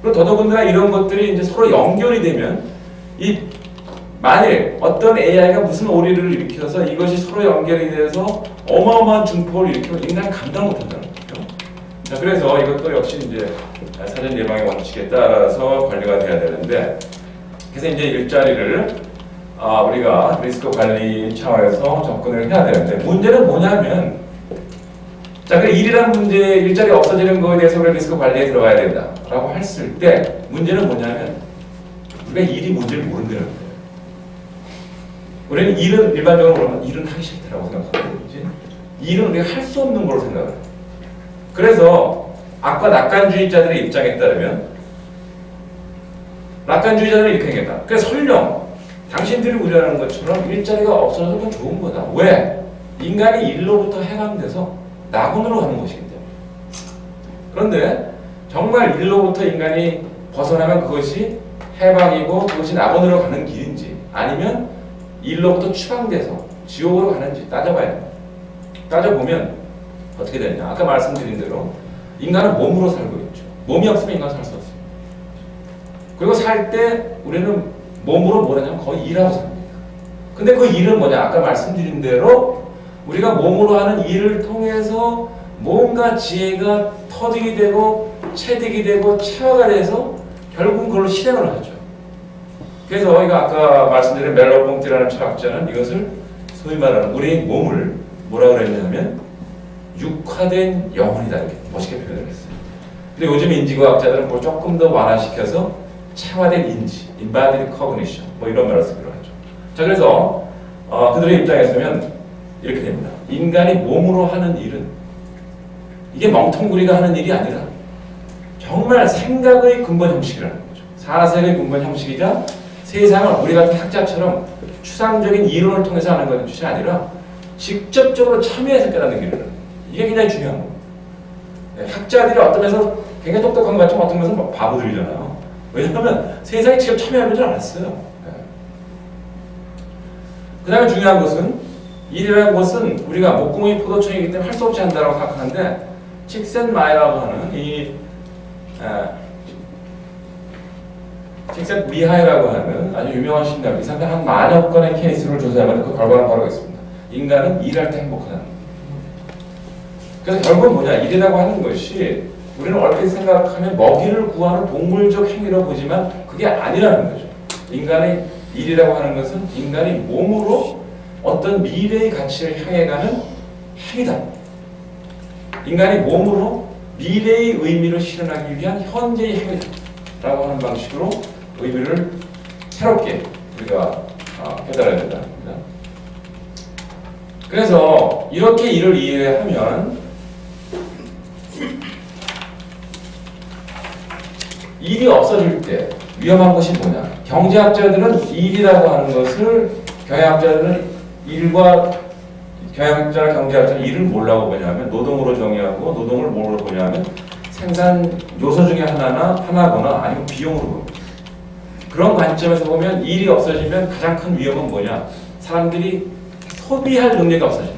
그리고 더더군다나 이런 것들이 이제 서로 연결이 되면 이 만일 어떤 AI가 무슨 오류를 일으켜서 이것이 서로 연결이 돼서 어마어마한 증폭을 일으키면 인간은 감당 못한다는 거죠. 자, 그래서 이것도 역시 이제 사전 예방의 원칙에 따라서 관리가 돼야 되는데, 그래서 이제 일자리를 우리가 리스크 관리 차원에서 접근을 해야 되는데, 문제는 뭐냐면, 자, 그 일이란 문제, 일자리 없어지는 거에 대해서 우리가 리스크 관리에 들어가야 된다라고 했을 때, 문제는 뭐냐면, 우리가 일이 뭔지를 모른다는 거예요. 우리는 일은 일반적으로 그러면 일은 하기 싫다라고 생각하고 있지, 일은 우리가 할 수 없는 걸로 생각을 해요. 그래서 아까 낙관주의자들의 입장에 따르면 낙관주의자들은 이렇게 얘기했다. 그래서 설령 당신들이 우려하는 것처럼 일자리가 없어져도 그건 좋은 거다. 왜? 인간이 일로부터 해방돼서 낙원으로 가는 것이기 때문에. 그런데 정말 일로부터 인간이 벗어나면 그것이 해방이고 그것이 낙원으로 가는 길인지 아니면 일로부터 추방돼서 지옥으로 가는지 따져봐야 됩니다. 따져보면 어떻게 되느냐. 아까 말씀드린 대로 인간은 몸으로 살고 있죠. 몸이 없으면 인간은 살 수 없습니다. 그리고 살 때 우리는 몸으로 뭘 하냐면 거의 일하고 삽니다. 근데 그 일은 뭐냐. 아까 말씀드린 대로 우리가 몸으로 하는 일을 통해서 뭔가 지혜가 터득이 되고 체득이 되고 체화가 돼서 결국은 그걸로 실행을 하죠. 그래서 이거 아까 말씀드린 멜로봉티라는 철학자는 이것을 소위 말하는 우리의 몸을 뭐라고 그랬냐면 육화된 영혼이다 이렇게 멋있게 표현을 했어요. 근데 요즘 인지과학자들은 그걸 조금 더 완화시켜서 체화된 인지, embodied cognition 뭐 이런 말을 쓰기로 하죠. 자, 그래서 그들의 입장에서는 이렇게 됩니다. 인간이 몸으로 하는 일은 이게 멍텅구리가 하는 일이 아니라 정말 생각의 근본 형식이라는 거죠. 사색의 근본 형식이자 세상을 우리 같은 학자처럼 추상적인 이론을 통해서 하는 것이 아니라 직접적으로 참여해서 깨닫는 길이라는 거예요. 이게 굉장히 중요한 겁니다. 네, 학자들이 어떤 면에서 굉장히 똑똑한 것 같지만 어떤 면에서 막 바보들이잖아요. 왜냐하면 세상에 직접 참여하는 줄 알았어요. 네. 그 다음에 중요한 것은 일이라는 것은 우리가 목구멍이 포도청이기 때문에 할 수 없이 한다고 생각하는데 칙센마이라고 하는 칙센미하이라고 하는 아주 유명한 심리학 이 사람이 한 만여 건의 케이스를 조사하면 그 결과는 바로 있습니다. 인간은 일할 때 행복하다는 거예요. 그래서 결국은 뭐냐, 일이라고 하는 것이 우리는 얼핏 생각하면 먹이를 구하는 동물적 행위로 보지만 그게 아니라는 거죠. 인간의 일이라고 하는 것은 인간이 몸으로 어떤 미래의 가치를 향해 가는 행위다. 인간이 몸으로 미래의 의미를 실현하기 위한 현재의 행위다 라고 하는 방식으로 의미를 새롭게 우리가 깨달아야 된다는 겁니다. 그래서 이렇게 일을 이해하면 일이 없어질 때 위험한 것이 뭐냐? 경제학자들은 일이라고 하는 것을 경영학자들은 경영학자나 경제학자는 일을 뭐라고 보냐면 노동으로 정의하고 노동을 뭐로 보냐면 생산 요소 중에 하나거나 아니면 비용으로 봅니다. 그런 관점에서 보면 일이 없어지면 가장 큰 위험은 뭐냐? 사람들이 소비할 능력이 없어진다.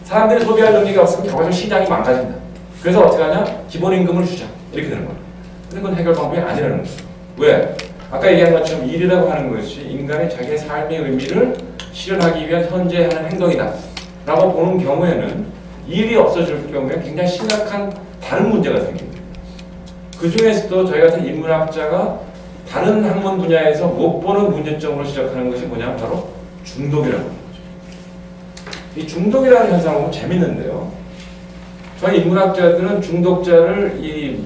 사람들이 소비할 능력이 없으면 결과적으로 시장이 망가진다. 그래서 어떻게 하냐? 기본임금을 주자. 이렇게 되는 거예요. 근데 그건 해결 방법이 아니라는 거예요. 왜? 아까 얘기한 것처럼 일이라고 하는 것이 인간이 자기의 삶의 의미를 실현하기 위한 현재 하는 행동이다 라고 보는 경우에는 일이 없어질 경우에 굉장히 심각한 다른 문제가 생깁니다. 그 중에서도 저희 같은 인문학자가 다른 학문 분야에서 못 보는 문제점으로 시작하는 것이 뭐냐면 바로 중독이라는 거죠. 이 중독이라는 현상은 보면 재밌는데요. 저희 인문학자들은 중독자를 이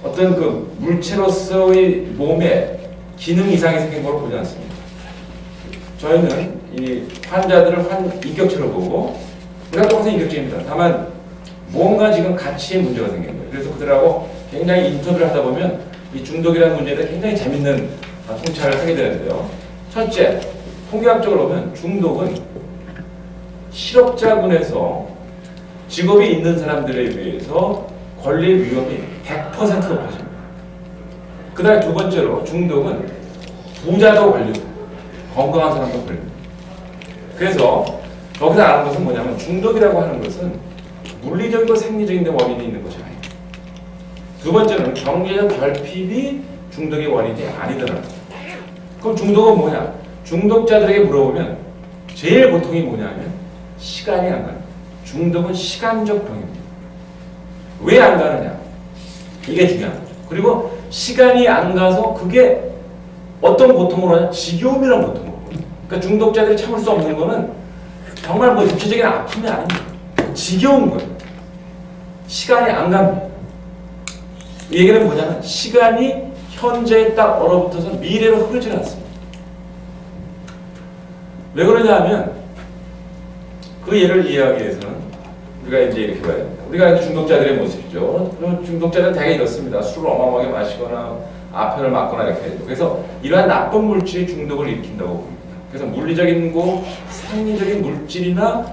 어떤 그 물체로서의 몸에 기능 이상이 생긴 걸 보지 않습니다. 저희는 이 환자들을 인격체로 보고 우리가 똑같은 인격체입니다. 다만 뭔가 지금 가치에 문제가 생긴 거예요. 그래서 그들하고 굉장히 인터뷰를 하다 보면 이 중독이라는 문제에 대해 굉장히 재밌는 통찰을 하게 되는데요. 첫째, 통계학적으로 보면 중독은 실업자군에서 직업이 있는 사람들에 비해서 걸릴 위험이 100% 높아집니다. 그 다음에 두 번째로 중독은 부자도 걸리고 건강한 사람도 걸립니다. 그래서 여기서 아는 것은 뭐냐면 중독이라고 하는 것은 물리적이고 생리적인 데 원인이 있는 것이 아닙니다. 두 번째는 경제적 결핍이 중독의 원인이 아니더라고요. 그럼 중독은 뭐냐? 중독자들에게 물어보면 제일 고통이 뭐냐면 시간이 안 가는 거예요. 중독은 시간적 병입니다. 왜 안 가느냐? 이게 중요한 거죠. 그리고 시간이 안 가서 그게 어떤 고통으로 하냐? 지겨움이라는 고통으로. 그러니까 중독자들이 참을 수 없는 거는 정말 뭐 육체적인 아픔이 아닙니다. 지겨운 거예요. 시간이 안 갑니다. 이 얘기는 뭐냐면 시간이 현재에 딱 얼어붙어서 미래로 흐르지 않습니다. 왜 그러냐 하면 그 예를 이해하기 위해서는 우리가 이제 이렇게 봐야 됩니다. 우리가 이제 중독자들의 모습이죠. 그럼 중독자들은 대개 이렇습니다. 술을 어마어마하게 마시거나 아편을 맞거나 이렇게 해요. 그래서 이러한 나쁜 물질이 중독을 일으킨다고 봅니다. 그래서 물리적인 거, 생리적인 물질이나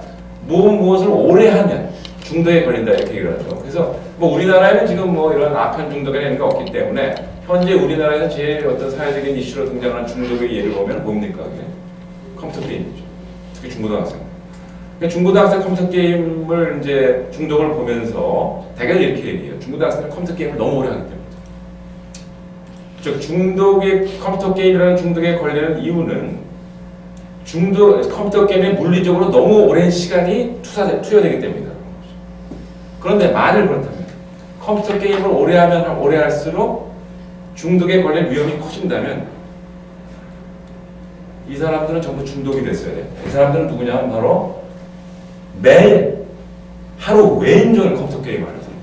무엇을 오래 하면 중독에 걸린다 이렇게 얘기를 하죠. 그래서 뭐 우리나라에는 지금 뭐 이런 아편 중독이라는 게 없기 때문에 현재 우리나라에서 제일 어떤 사회적인 이슈로 등장하는 중독의 예를 보면 뭡니까? 컴퓨터 게임이죠. 특히 중고등학생. 중고등학생 컴퓨터 게임을 이제 중독을 보면서 대개 이렇게 얘기해요. 중고등학생은 컴퓨터 게임을 너무 오래 하기 때문에. 즉 중독의 컴퓨터 게임이라는 중독에 걸리는 이유는 컴퓨터 게임에 물리적으로 너무 오랜 시간이 투여되기 때문이다. 그런데 만일 그렇다면 컴퓨터 게임을 오래 하면 오래 할수록 중독에 걸릴 위험이 커진다면 이 사람들은 전부 중독이 됐어야 돼요. 이 사람들은 누구냐면 바로 매일 하루 왼종일 컴퓨터 게임을 하는 사람.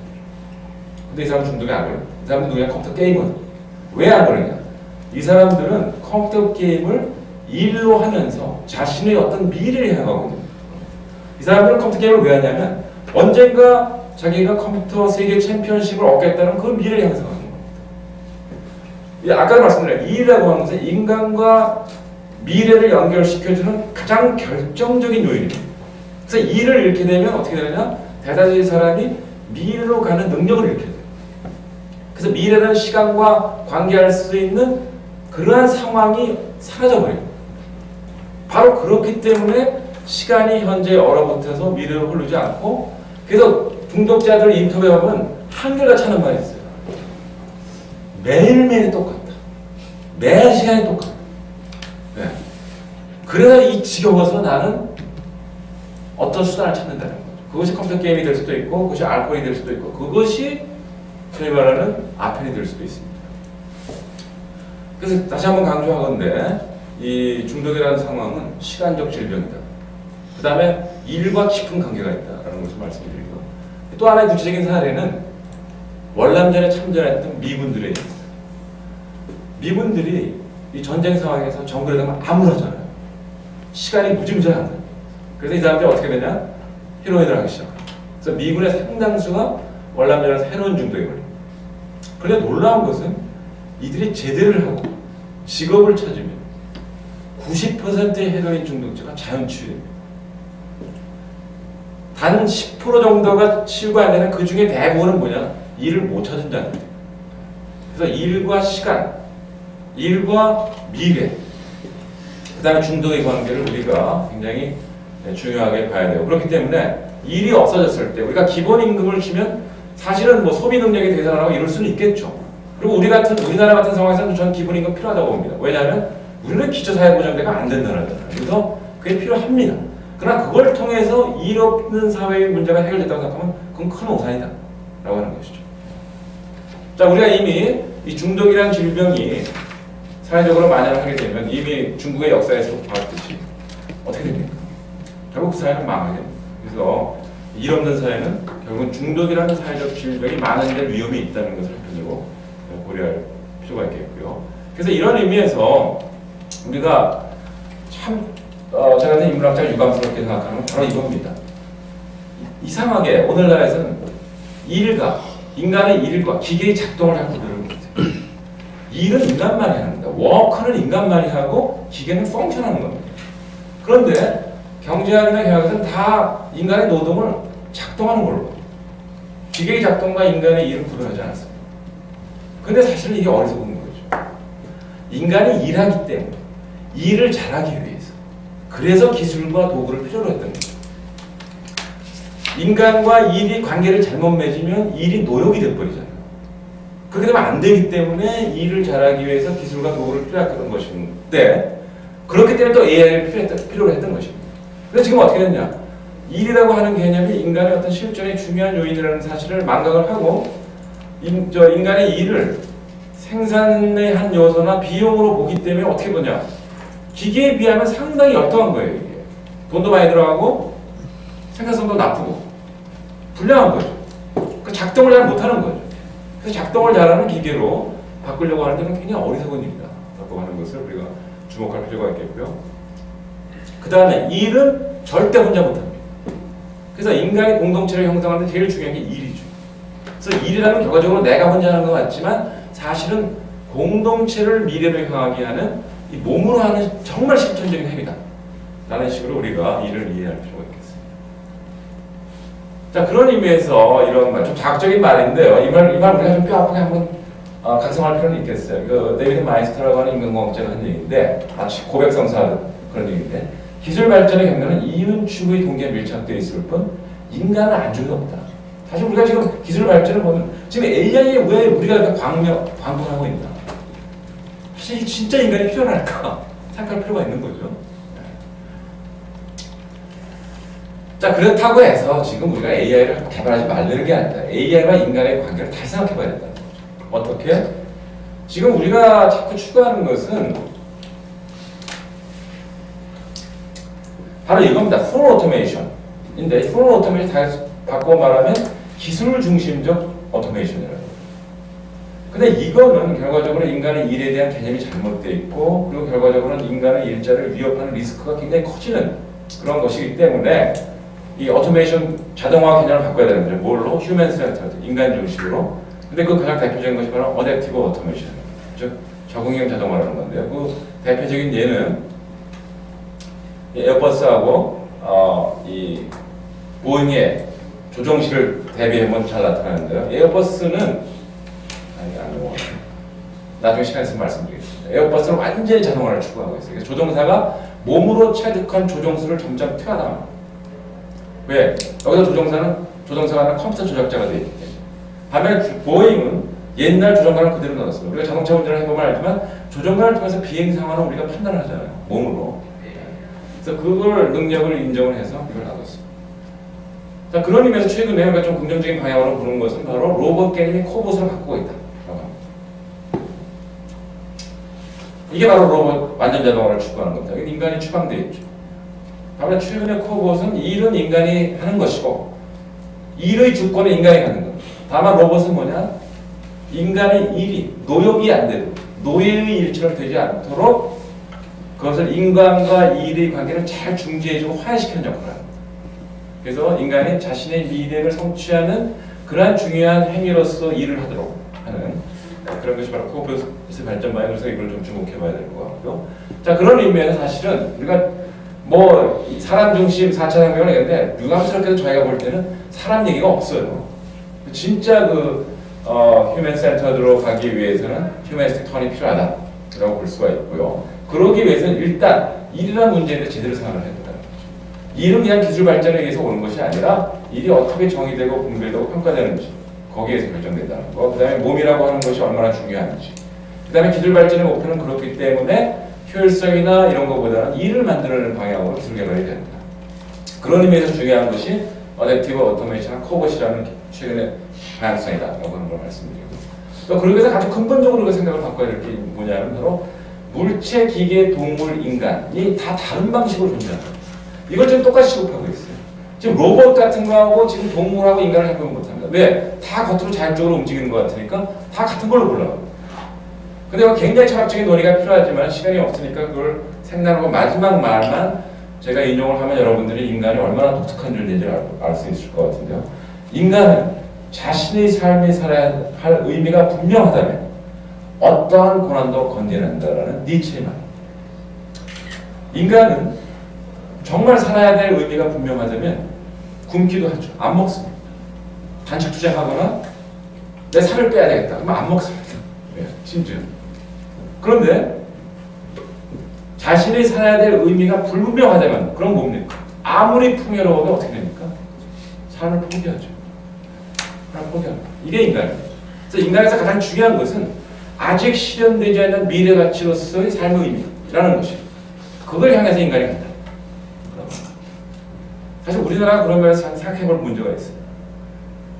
근데 이 사람은 중독이 안 걸려. 이 사람은 누구냐? 컴퓨터 게임은. 왜 안 걸리냐? 이 사람들은 컴퓨터 게임을 일로 하면서 자신의 어떤 미래를 향하거든요. 이 사람들은 컴퓨터 게임을 왜 하냐면 언젠가 자기가 컴퓨터 세계 챔피언십을 얻겠다는 그 미래를 향해서 하는 겁니다. 아까 말씀드린 일이라고 하는 것은 인간과 미래를 연결시켜주는 가장 결정적인 요인입니다. 그래서 일을 잃게 되면 어떻게 되느냐? 대다수의 사람이 미래로 가는 능력을 잃게 돼요. 그래서 미래라는 시간과 관계할 수 있는 그러한 상황이 사라져버립니다. 바로 그렇기 때문에 시간이 현재 얼어붙어서 미래로 흐르지 않고, 그래서 중독자들 인터뷰하면 한결같이 하는 말이 있어요. 매일매일 똑같다. 매 시간이 똑같다. 네. 그래서 이 지겨워서 나는 어떤 수단을 찾는다는 거죠. 그것이 컴퓨터 게임이 될 수도 있고, 그것이 알코올이 될 수도 있고, 그것이 소위 말하는 아펜이 될 수도 있습니다. 그래서 다시 한번 강조하건대 이 중독이라는 상황은 시간적 질병이다. 그 다음에 일과 깊은 관계가 있다라는 것을 말씀드리고, 또 하나의 구체적인 사례는 월남전에 참전했던 미군들의 얘기입니다. 미군들이 이 전쟁 상황에서 정글에 가면 아무렇잖아요. 시간이 무지무지한 거예요. 그래서 이 사람들이 어떻게 되냐? 헤로인을 하기 시작합니다. 그래서 미군의 상당수가 월남전에서 헤로인 중독에 걸립니다. 그런데 놀라운 것은 이들이 제대를 하고 직업을 찾으면 90%의 헤로인 중독자가 자연 치유됩니다. 단 10% 정도가 치유가 안 되는 그 중에 대부분은 뭐냐? 일을 못 찾은다는 거예요. 그래서 일과 시간, 일과 미래, 그 다음에 중독의 관계를 우리가 굉장히 중요하게 봐야 돼요. 그렇기 때문에 일이 없어졌을 때 우리가 기본임금을 주면 사실은 뭐 소비 능력이 대단하고 이럴 수는 있겠죠. 그리고 우리나라 같은 상황에서는 저는 기본임금 필요하다고 봅니다. 왜냐하면 우리는 기초사회보장제가 안 된다는 거잖아요. 그래서 그게 필요합니다. 그러나 그걸 통해서 일 없는 사회의 문제가 해결됐다고 생각하면 그건 큰 오산이다 라고 하는 것이죠. 자, 우리가 이미 이 중독이라는 질병이 사회적으로 만연을 하게 되면 이미 중국의 역사에서 봤듯이 어떻게 됩니까? 결국 그 사회는 망하게 됩니다. 그래서 일 없는 사회는 결국은 중독이라는 사회적 질병이 많은 데 위험이 있다는 것을 한편으로 고려할 필요가 있겠고요. 그래서 이런 의미에서 우리가 참 제가 같은 인문학자가 유감스럽게 생각하는 건 바로 이겁니다. 이상하게 오늘날에서는 인간의 일과 기계의 작동을 자꾸 누르는 것 같아요. 일은 인간만이 합니다. 워크는 인간만이 하고 기계는 펑션하는 겁니다. 그런데 경제학이나 경영에서는 다 인간의 노동을 작동하는 걸로 봐요. 기계의 작동과 인간의 일은 구분하지 않았습니다. 근데 사실은 이게 어리석은 거죠. 인간이 일하기 때문에 일을 잘하기 위해서, 그래서 기술과 도구를 필요로 했던 거죠. 인간과 일이 관계를 잘못 맺으면 일이 노역이 돼버리잖아요. 그렇게 되면 안 되기 때문에 일을 잘하기 위해서 기술과 도구를 필요했던 것인데, 그렇기 때문에 또 AI를 필요로 했던 것입니다. 근데 지금 어떻게 됐냐? 일이라고 하는 개념이 인간의 어떤 실존의 중요한 요인이라는 사실을 망각을 하고 인간의 일을 생산의 한 요소나 비용으로 보기 때문에 어떻게 보냐? 기계에 비하면 상당히 열등한 거예요. 이게. 돈도 많이 들어가고 생산성도 나쁘고 불량한 거죠. 그 작동을 잘 못하는 거죠. 그래서 작동을 잘하는 기계로 바꾸려고 하는 데는 굉장히 어리석은 일이다 라고 하는 것을 우리가 주목할 필요가 있겠고요. 그 다음에 일은 절대 혼자 못합니다. 그래서 인간이 공동체를 형성하는 데 제일 중요한 게 일이죠. 그래서 일이라는 결과적으로 내가 혼자 하는 것 같지만 사실은 공동체를 미래로 향하게 하는 이 몸으로 하는 정말 실천적인 행위다 라는 식으로 우리가 일을 이해할 필요가 있겠습니다. 자, 그런 의미에서 이런 말, 좀 자극적인 말인데요. 이 말 우리가 좀 뼈아프게 한번 각성할 필요는 있겠어요. 그 데이비드 마이스터라고 하는 인간공학자가 한 얘기인데, 마치 고백성사하는 그런 얘기인데, 기술 발전의 경우는 이윤 추구의 동기가 밀착되어 있을 뿐 인간은 안중이 없다. 사실 우리가 지금 기술 발전을 보면 지금 AI에 왜 우리가 이렇게 광분하고 있나? 사실 진짜 인간이 필요할까 생각할 필요가 있는 거죠. 자, 그렇다고 해서 지금 우리가 AI를 개발하지 말라는 게 아니다. AI와 인간의 관계를 다시 생각해 봐야 된다는 거죠. 어떻게? 지금 우리가 자꾸 추구하는 것은 바로 이겁니다. 풀 오토메이션인데, 풀 오토메이션 바꿔 말하면 기술 중심적 오토메이션이라고. 근데 이거는 결과적으로 인간의 일에 대한 개념이 잘못되어 있고, 그리고 결과적으로는 인간의 일자를 위협하는 리스크가 굉장히 커지는 그런 것이기 때문에 이 오토메이션 자동화 개념을 바꿔야 되는 거죠. 뭘로? 휴먼 센터드, 인간 중심으로. 근데 그 가장 대표적인 것이 바로 어댑티브 오토메이션, 즉 적응형 자동화라는 건데요. 그 대표적인 예는 에어버스하고 이 보잉의 조종실을 대비해보면 잘 나타나는데요. 에어버스는 나중에 시간 있으면 말씀드리겠습니다. 에어버스는 완전히 자동화를 추구하고 있어요. 그래서 조종사가 몸으로 체득한 조종수를 점점 퇴화당합니다. 왜? 여기서 조종사가 아니라 컴퓨터 조작자가 되어 있기 때문에. 반면에 보잉은 옛날 조종관을 그대로 넣었어요. 우리가 자동차 운전을 해보면 알지만 조종관을 통해서 비행 상황을 우리가 판단을 하잖아요. 몸으로. 그래서 그걸 능력을 인정을 해서 이걸 놔뒀어요. 자, 그런 의미에서 최근에 우리가 좀 긍정적인 방향으로 보는 것은 바로 로봇 개념이 코봇으로 바꾸고 있다. 이게 바로 로봇 완전 자동화를 추구하는 겁니다. 인간이 추방되어 있죠. 다만 최근의 코봇은 일은 인간이 하는 것이고 일의 주권은 인간이 갖는 겁니다. 다만 로봇은 뭐냐? 인간의 일이 노역이 안 되도록, 노예의 일처럼 되지 않도록 그것을 인간과 일의 관계를 잘 중재해주고 화해시키는 역할을 합니다. 그래서 인간이 자신의 미래를 성취하는 그러한 중요한 행위로서 일을 하도록 하는 그런 것이 바로 코봇의 발전 방향으로서 이걸 좀 주목해봐야 될 것 같고요. 자, 그런 의미에서 사실은 우리가 뭐 사람 중심 4차 산업혁명을 얘기하는데 유감스럽게도 저희가 볼 때는 사람 얘기가 없어요. 진짜 휴먼 센터드로 가기 위해서는 휴머니스틱 턴이 필요하다라고 볼 수가 있고요. 그러기 위해서는 일단 일이라는 문제에 대해 제대로 생각을 해야 된다는 거죠. 일은 그냥 기술 발전에 의해서 오는 것이 아니라 일이 어떻게 정의되고 분배되고 평가되는지 거기에서 결정된다는 거. 그 다음에 몸이라고 하는 것이 얼마나 중요한지. 그 다음에 기술 발전의 목표는 그렇기 때문에 효율성이나 이런 것보다는 일을 만들어내는 방향으로 기술 개발이 된다. 그런 의미에서 중요한 것이 어댑티브 오토메이션 코봇이라는 최근의 방향성이다라고 하는 걸 말씀드리고. 또 그러기 위해서 아주 근본적으로 생각을 바꿔야 될 게 뭐냐면 바로 물체, 기계, 동물, 인간이 다 다른 방식으로 존재한다. 이걸 지금 똑같이 취급하고 있어요. 지금 로봇 같은 거하고 지금 동물하고 인간을 해보면 못합니다. 왜? 다 겉으로 자율적으로 움직이는 것 같으니까 다 같은 걸로 보려고. 근데 굉장히 철학적인 논의가 필요하지만 시간이 없으니까 그걸 생략하고 마지막 말만 제가 인용을 하면 여러분들이 인간이 얼마나 독특한 존재인지 알 수 있을 것 같은데요. 인간은 자신의 삶이 살아야 할 의미가 분명하다면 어떠한 고난도 건져낸다라는 니체의 말. 인간은 정말 살아야 될 의미가 분명하다면 굶기도 하죠. 안 먹습니다. 단식 투쟁하거나 내 살을 빼야 되겠다. 그러면 안 먹습니다. 네, 심지어. 그런데 자신이 살아야 될 의미가 불분명하다면 그럼 뭡니까? 아무리 풍요로워도 어떻게 됩니까? 삶을 포기하죠. 삶을 포기합니다. 이게 인간입니다. 그래서 인간에서 가장 중요한 것은 아직 실현되지 않는 미래 가치로서의 삶의 의미라는 것이에요. 그걸 향해서 인간이 간다. 사실 우리나라가 그런 면에서 생각해볼 문제가 있어요.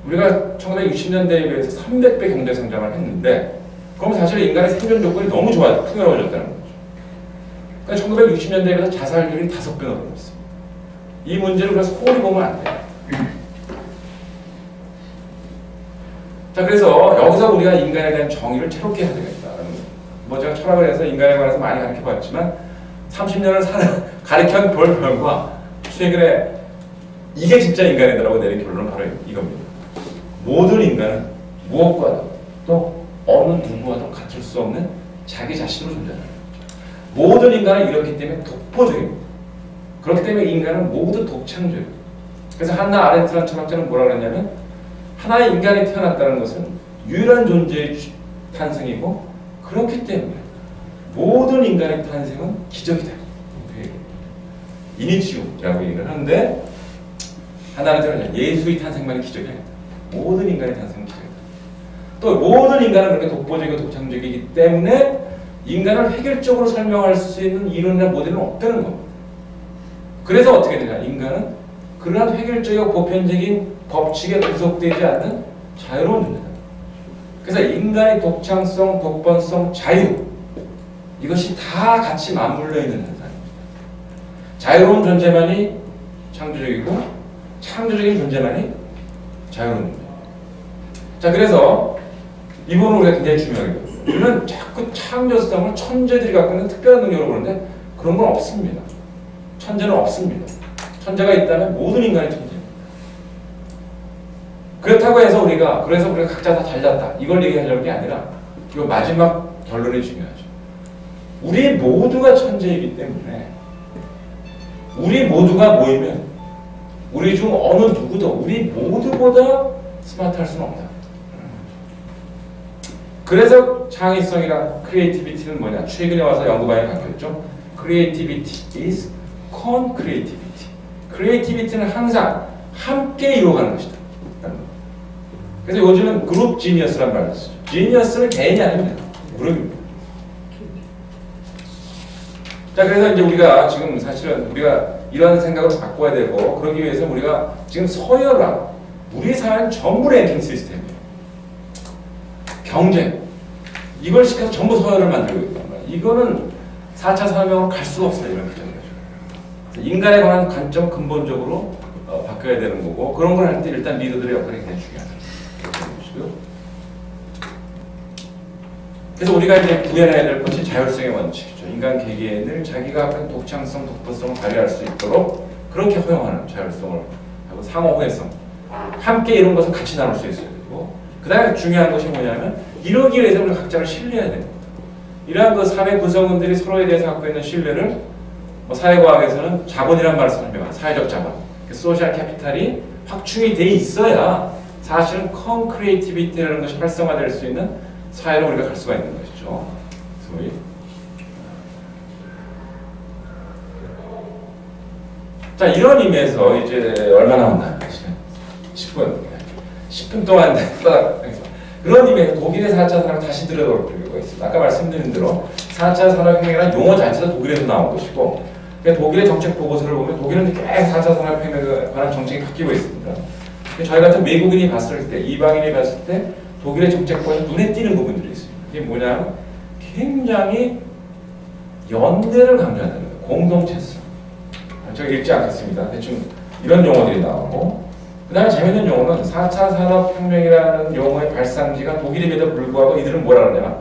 우리가 1960년대에 비해서 300배 경제 성장을 했는데 그럼 사실 인간의 생존 조건이 너무 풍요로워졌다는 거죠. 그러니까 1960년대에 비해서 자살률이 5배나 늘었어요. 이 문제를 그래서 소홀히 보면 안 돼요. 자, 그래서 여기서 우리가 인간에 대한 정의를 새롭게 해야 되겠다는 거예요. 뭐 제가 철학을 해서 인간에 관해서 많이 가르쳐봤지만 30년을 가르쳐온 결과 최근에 이게 진짜 인간이다라고 내린 결론은 바로 이겁니다. 모든 인간은 무엇과도 또 어느 누구와도 같을 수 없는 자기 자신으로 존재한다. 모든 인간은 이렇기 때문에 독보적입니다. 그렇기 때문에 인간은 모두 독창적입니다. 그래서 한나 아렌트라는 철학자는 뭐라 그랬냐면 하나의 인간이 태어났다는 것은 유일한 존재의 탄생이고 그렇기 때문에 모든 인간의 탄생은 기적이다. 이니치우라고 얘기를 하는데 하나는 ter은 예수의 탄생만이 기적이 아니다. 모든 인간의 탄생은 기적이다. 또 모든 인간은 그렇게 독보적이고 독창적이기 때문에 인간을 획일적으로 설명할 수 있는 이론이나 모델은 없다는 겁니다. 그래서 어떻게 되냐? 인간은 그러한 획일적이고 보편적인 법칙에 구속되지 않는 자유로운 존재다. 그래서 인간의 독창성, 독번성, 자유 이것이 다 같이 맞물려 있는 현상입니다. 자유로운 존재만이 창조적이고 창조적인 존재만이 자유로운. 자, 그래서 이 부분은 우리가 굉장히 중요하게 봐요. 우리는 자꾸 창조성을 천재들이 갖고 있는 특별한 능력으로 보는데 그런 건 없습니다. 천재는 없습니다. 천재가 있다면 모든 인간이 천재입니다. 그렇다고 해서 우리가 각자 다 잘났다 이걸 얘기하려는 게 아니라 이 마지막 결론이 중요하죠. 우리 모두가 천재이기 때문에 우리 모두가 모이면 우리 중 어느 누구도 우리 모두보다 스마트할 수는 없다. 그래서 창의성이랑 크리에이티비티는 뭐냐? 최근에 와서 연구방향이 바뀌었죠. Creativity is con-creativity. 크리에이티비티는 항상 함께 이루어가는 것이다. 그래서 요즘은 그룹 지니어스란 말을 쓰죠. 지니어스는 개인이 아닙니다. 그룹입니다. 자, 그래서 이제 우리가 지금 사실은 우리가 이런 생각을 바꿔야 되고 그러기 위해서 우리가 지금 서열화, 우리 사회는 전부 랭킹 시스템이에요. 경쟁, 이걸 시켜서 전부 서열을 만들고 있단 말이에요. 이거는 4차 산업혁명으로 갈 수가 없어요. 이런 규정이죠. 인간에 관한 관점 근본적으로 바뀌어야 되는 거고 그런 걸 할 때 일단 리더들의 역할이 굉장히 중요하다. 그래서 우리가 이제 구현해야 될 것이 자율성의 원칙이죠. 인간 개개인을 자기가 갖는 독창성, 독보성을 발휘할 수 있도록 그렇게 허용하는 자율성을 하고 상호회성, 함께 이런 것을 같이 나눌 수 있어야 되고 그 다음에 중요한 것이 뭐냐면 이러기 위해서 우리가 각자를 신뢰해야 됩니다. 이러한 그 사회 구성원들이 서로에 대해서 갖고 있는 신뢰를 사회과학에서는 자본이라는 말을 설명합니다. 사회적 자본, 소셜 캐피탈이 확충이 돼 있어야 사실은 컨크리에이티비티라는 것이 활성화될 수 있는 사회로 우리가 갈 수가 있는 것이죠. 소위. 자, 이런 의미에서 이제 얼마 남았나? 10분 동안 그런 의미에서 독일의 4차 산업을 다시 들여다볼 필요가 있습니다. 아까 말씀드린 대로 4차 산업혁명이라는 용어 자체가 독일에서 나온 것이고 독일의 정책 보고서를 보면 독일은 계속 4차 산업혁명에 관한 정책이 바뀌고 있습니다. 저희 같은 외국인이 봤을 때, 이방인이 봤을 때 독일의 정책과는 눈에 띄는 부분들이 있습니다. 그게 뭐냐면 굉장히 연대를 강조한다는 거예요. 공동체성. 제가 읽지 않겠습니다. 대충 이런 용어들이 나오고 그 다음에 재밌는 용어는 4차 산업혁명이라는 용어의 발상지가 독일임에도 불구하고 이들은 뭐라 그러냐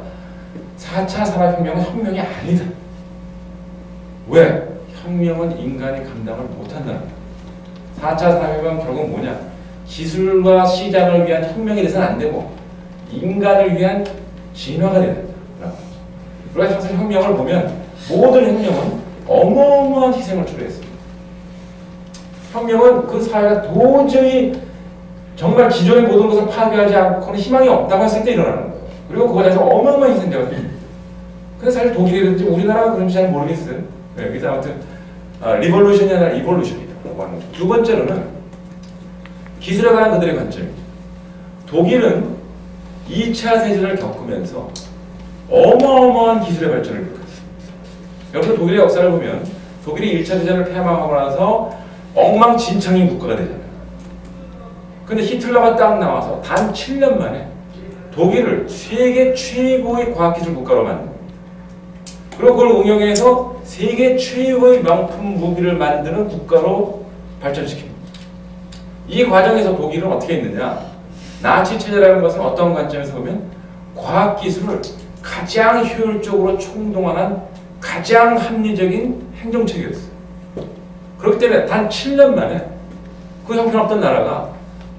4차 산업혁명은 혁명이 아니다. 왜? 혁명은 인간이 감당을 못한다는 거예요. 4차 산업혁명은 결국 뭐냐 기술과 시장을 위한 혁명이 돼서는 안 되고 인간을 위한 진화가 돼야 된다. 그래서 사실 혁명을 보면 모든 혁명은 어마어마한 희생을 초래했습니다. 혁명은 그 사회가 도저히 정말 기존의 모든 것을 파괴하지 않고는 희망이 없다고 했을 때 일어나는 거예요. 그리고 그거에 대해서 어마어마한 희생자가 됩니다. 그래서 사실 독일이든지 우리나라가 그런지 잘 모르겠어요. 네, 그래서 아무튼 리볼루션이 아니라 이볼루션이라고 하는 거죠. 두 번째로는 기술에 관한 그들의 관점입니다. 독일은 2차 세계를 겪으면서 어마어마한 기술의 발전을 겪었습니다. 여러분 독일의 역사를 보면 독일이 1차 대전을 폐망하고 나서 엉망진창인 국가가 되잖아요. 근데 히틀러가 딱 나와서 단 7년 만에 독일을 세계 최고의 과학기술 국가로 만듭니다. 그리고 그걸 응용해서 세계 최고의 명품 무기를 만드는 국가로 발전시킵니다. 이 과정에서 독일은 어떻게 했느냐 나치 체제라는 것은 어떤 관점에서 보면 과학기술을 가장 효율적으로 총동원한 가장 합리적인 행정체계였어요. 그렇기 때문에 단 7년 만에 그 형편없던 나라가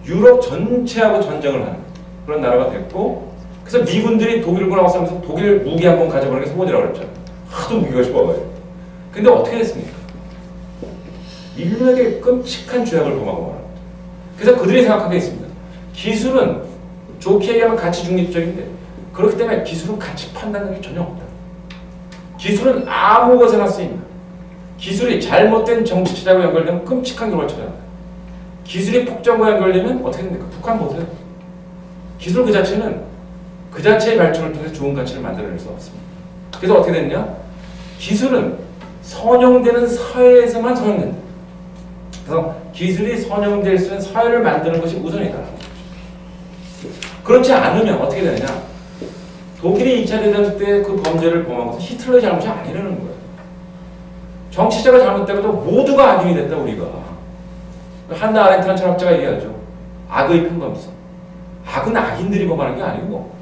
유럽 전체하고 전쟁을 하는 그런 나라가 됐고 그래서 미군들이 독일을 보라고 하면서 독일 무기 한번 가져보는 게 소원이라고 그랬잖아요. 하도 무기가 좋아가지고. 근데 어떻게 됐습니까? 인류에게 끔찍한 죄악을 범하고 말합니다. 그래서 그들이 생각한 게 있습니다. 기술은 좋게 얘기하면 가치 중립적인데 그렇기 때문에 기술은 가치 판단력이 전혀 없다. 기술은 아무 것에나 쓰인다. 기술이 잘못된 정치 체제하고 연결되면 끔찍한 결과를 초래한다. 기술이 폭정과 연결되면 어떻게 됩니까? 북한 보세요. 기술 그 자체는 그 자체의 발전을 통해서 좋은 가치를 만들어낼 수 없습니다. 그래서 어떻게 됐냐? 기술은 선용되는 사회에서만 선용된다. 그래서 기술이 선용될 수 있는 사회를 만드는 것이 우선이다. 그렇지 않으면 어떻게 되느냐? 독일이 2차 대전 때 그 범죄를 범한 것은 히틀러의 잘못이 아니라는 거예요. 정치자가 잘못되고도 모두가 악인이 됐다 우리가. 한나 아렌트라는 철학자가 얘기하죠. 악의 평범성. 악은 악인들이 범하는 게 아니고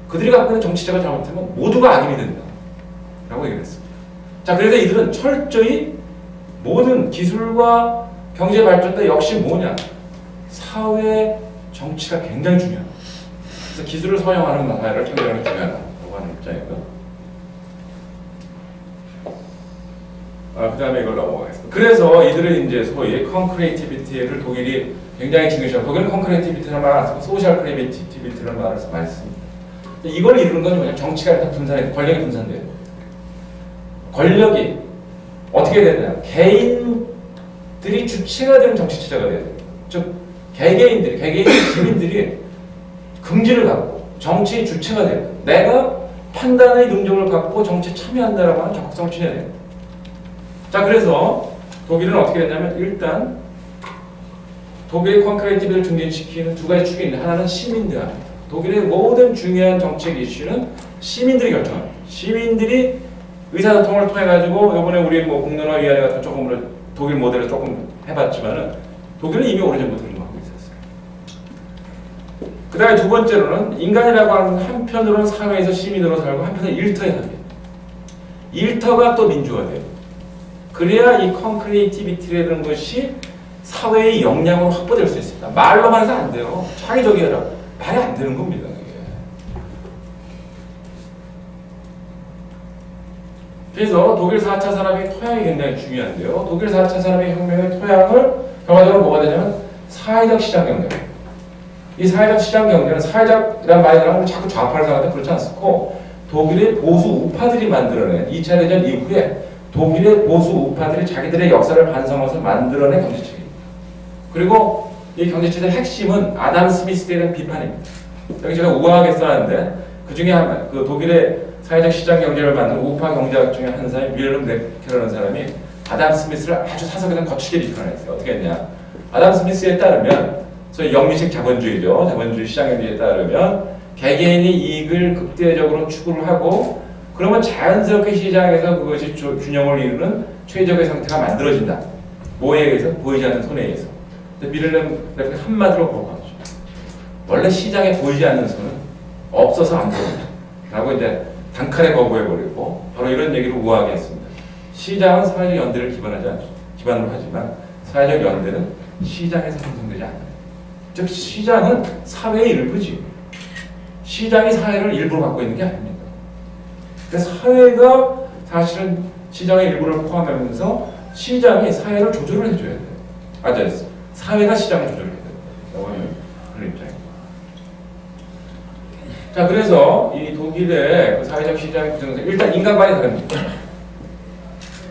그들이 갖고 있는 정치자가 잘못하면 모두가 악인이 된다. 라고 얘기를 했습니다. 자, 그래서 이들은 철저히 모든 기술과 경제 발전도 역시 뭐냐? 사회 정치가 굉장히 중요합니다. 그래서 기술을 서용하는 나라를 창조하는 게 중요하다고 하는 입장이고요. 그 다음에 이걸 넘어가겠습니다. 그래서 이들은 이제 소위 콘크리에이티비티를 독일이 굉장히 중요시하고, 독일은 콘크리에이티비티라는 말을 안 쓰고 소셜 크리에이티비티라는 말을 많이 씁니다. 이걸 이루는 건 뭐냐? 정치가 일단 분산해, 권력이 분산돼요. 권력이 어떻게 되느냐? 개인들이 주체가 되는 정치 체제가 돼야 돼요. 즉 개개인 시민들이 긍지를 갖고 정치의 주체가 돼요. 내가 판단의 능력을 갖고 정치에 참여한다라고 하는 적극성을 지녀야 돼요. 자, 그래서 독일은 어떻게 했냐면 일단 독일의 콘크리에이티비티를 증진시키는 두 가지 축이 있는데, 하나는 시민 대화입니다. 독일의 모든 중요한 정책 이슈는 시민들이 결정합니다. 시민들이 의사소통을 통해 가지고 이번에 우리 뭐 공론화위원회 같은 조금 독일 모델을 조금 해봤지만은 독일은 이미 오래전부터 그런 거 하고 있었어요. 그 다음에 두 번째로는 인간이라고 하는 한편으로는 사회에서 시민으로 살고 한편으로는 일터에 삽니다. 일터가 또 민주화돼요. 그래야 이 콘크리에이티비티라는 것이 사회의 역량으로 확보될 수 있습니다. 말로만 해서 안 돼요. 창의적이라 말이 안 되는 겁니다. 이게. 그래서 독일 4차 산업의 토양이 굉장히 중요한데요. 독일 4차 산업의 혁명의 토양을 결과적으로 뭐가 되냐면 사회적 시장 경제. 이 사회적 시장 경제는 사회적이라는 말이 나오면 자꾸 좌파를 생각하는데 그렇지 않고 독일의 보수 우파들이 만들어낸 2차 대전 이후에 독일의 보수 우파들이 자기들의 역사를 반성해서 만들어낸 경제체계입니다. 그리고 이 경제체제의 핵심은 아담 스미스에 대한 비판입니다. 여기 제가 우아하게 써놨는데 그 중에 그 독일의 사회적 시장 경제를 만든 우파 경제학 중에 한 사람이 윌hel름 네케라는 사람이 아담 스미스를 아주 사석에서 거칠게 비판을 했어요. 어떻게 했냐? 아담 스미스에 따르면 소위 영미식 자본주의죠. 자본주의 시장 경제에 따르면 개개인이 이익을 극대적으로 추구를 하고 그러면 자연스럽게 시장에서 그것이 균형을 이루는 최적의 상태가 만들어진다. 뭐에 의해서? 보이지 않는 손에 의해서. 근데 윌헬름 네케가 한마디로 거부하죠. 원래 시장에 보이지 않는 손은 없어서 안 보인다. 라고 이제 단칼에 거부해버리고 바로 이런 얘기를 우아하게 했습니다. 시장은 사회적 연대를 기반으로 하지만 사회적 연대는 시장에서 형성되지 않아요. 즉 시장은 사회의 일부지. 시장이 사회를 일부로 갖고 있는 게 아닙니다. 그래서 사회가 사실은 시장의 일부를 포함하면서 시장이 사회를 조절을 해줘야 돼요. 사회가 시장을 조절해야 돼요. 그런 입장입니다. 자, 그래서 이 독일의 그 사회적 시장의 구조는 일단 인간관이 다릅니다.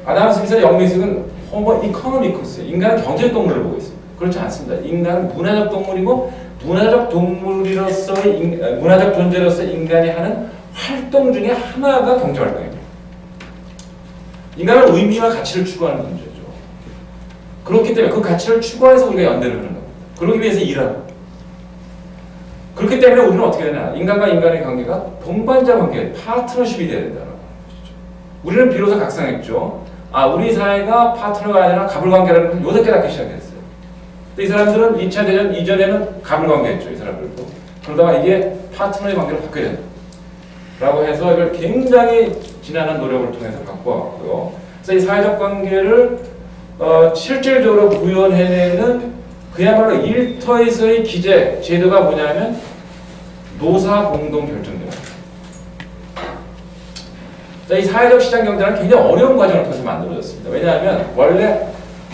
아담 스미스의 영미식은 호모 이코노미쿠스, 인간은 경제적 동물을 보고 있습니다. 그렇지 않습니다. 인간은 문화적 동물이고 문화적 존재로서 인간이 하는 활동 중에 하나가 경제활동입니다. 인간은 의미와 가치를 추구하는 존재죠. 그렇기 때문에 그 가치를 추구해서 우리가 연대를 하는 겁니다. 그러기 위해서 일하고. 그렇기 때문에 우리는 어떻게 되냐? 인간과 인간의 관계가 동반자 관계, 파트너십이 돼야 된다는 것이죠. 우리는 비로소 각성했죠. 우리 사회가 파트너가 아니라 가불관계라는 걸 요새 깨닫기 시작했어요. 근데 이 사람들은 2차 대전 이전에는 가불관계였죠. 이 사람들도. 그러다가 이게 파트너의 관계로 바뀌어야 된다. 라고 해서 이걸 굉장히 지난한 노력을 통해서 바꿔왔고요. 그래서 이 사회적 관계를 실질적으로 구현해내는 그야말로 일터에서의 기재, 제도가 뭐냐면 노사 공동 결정제입니다. 이 사회적 시장 경제는 굉장히 어려운 과정을 통해서 만들어졌습니다. 왜냐하면 원래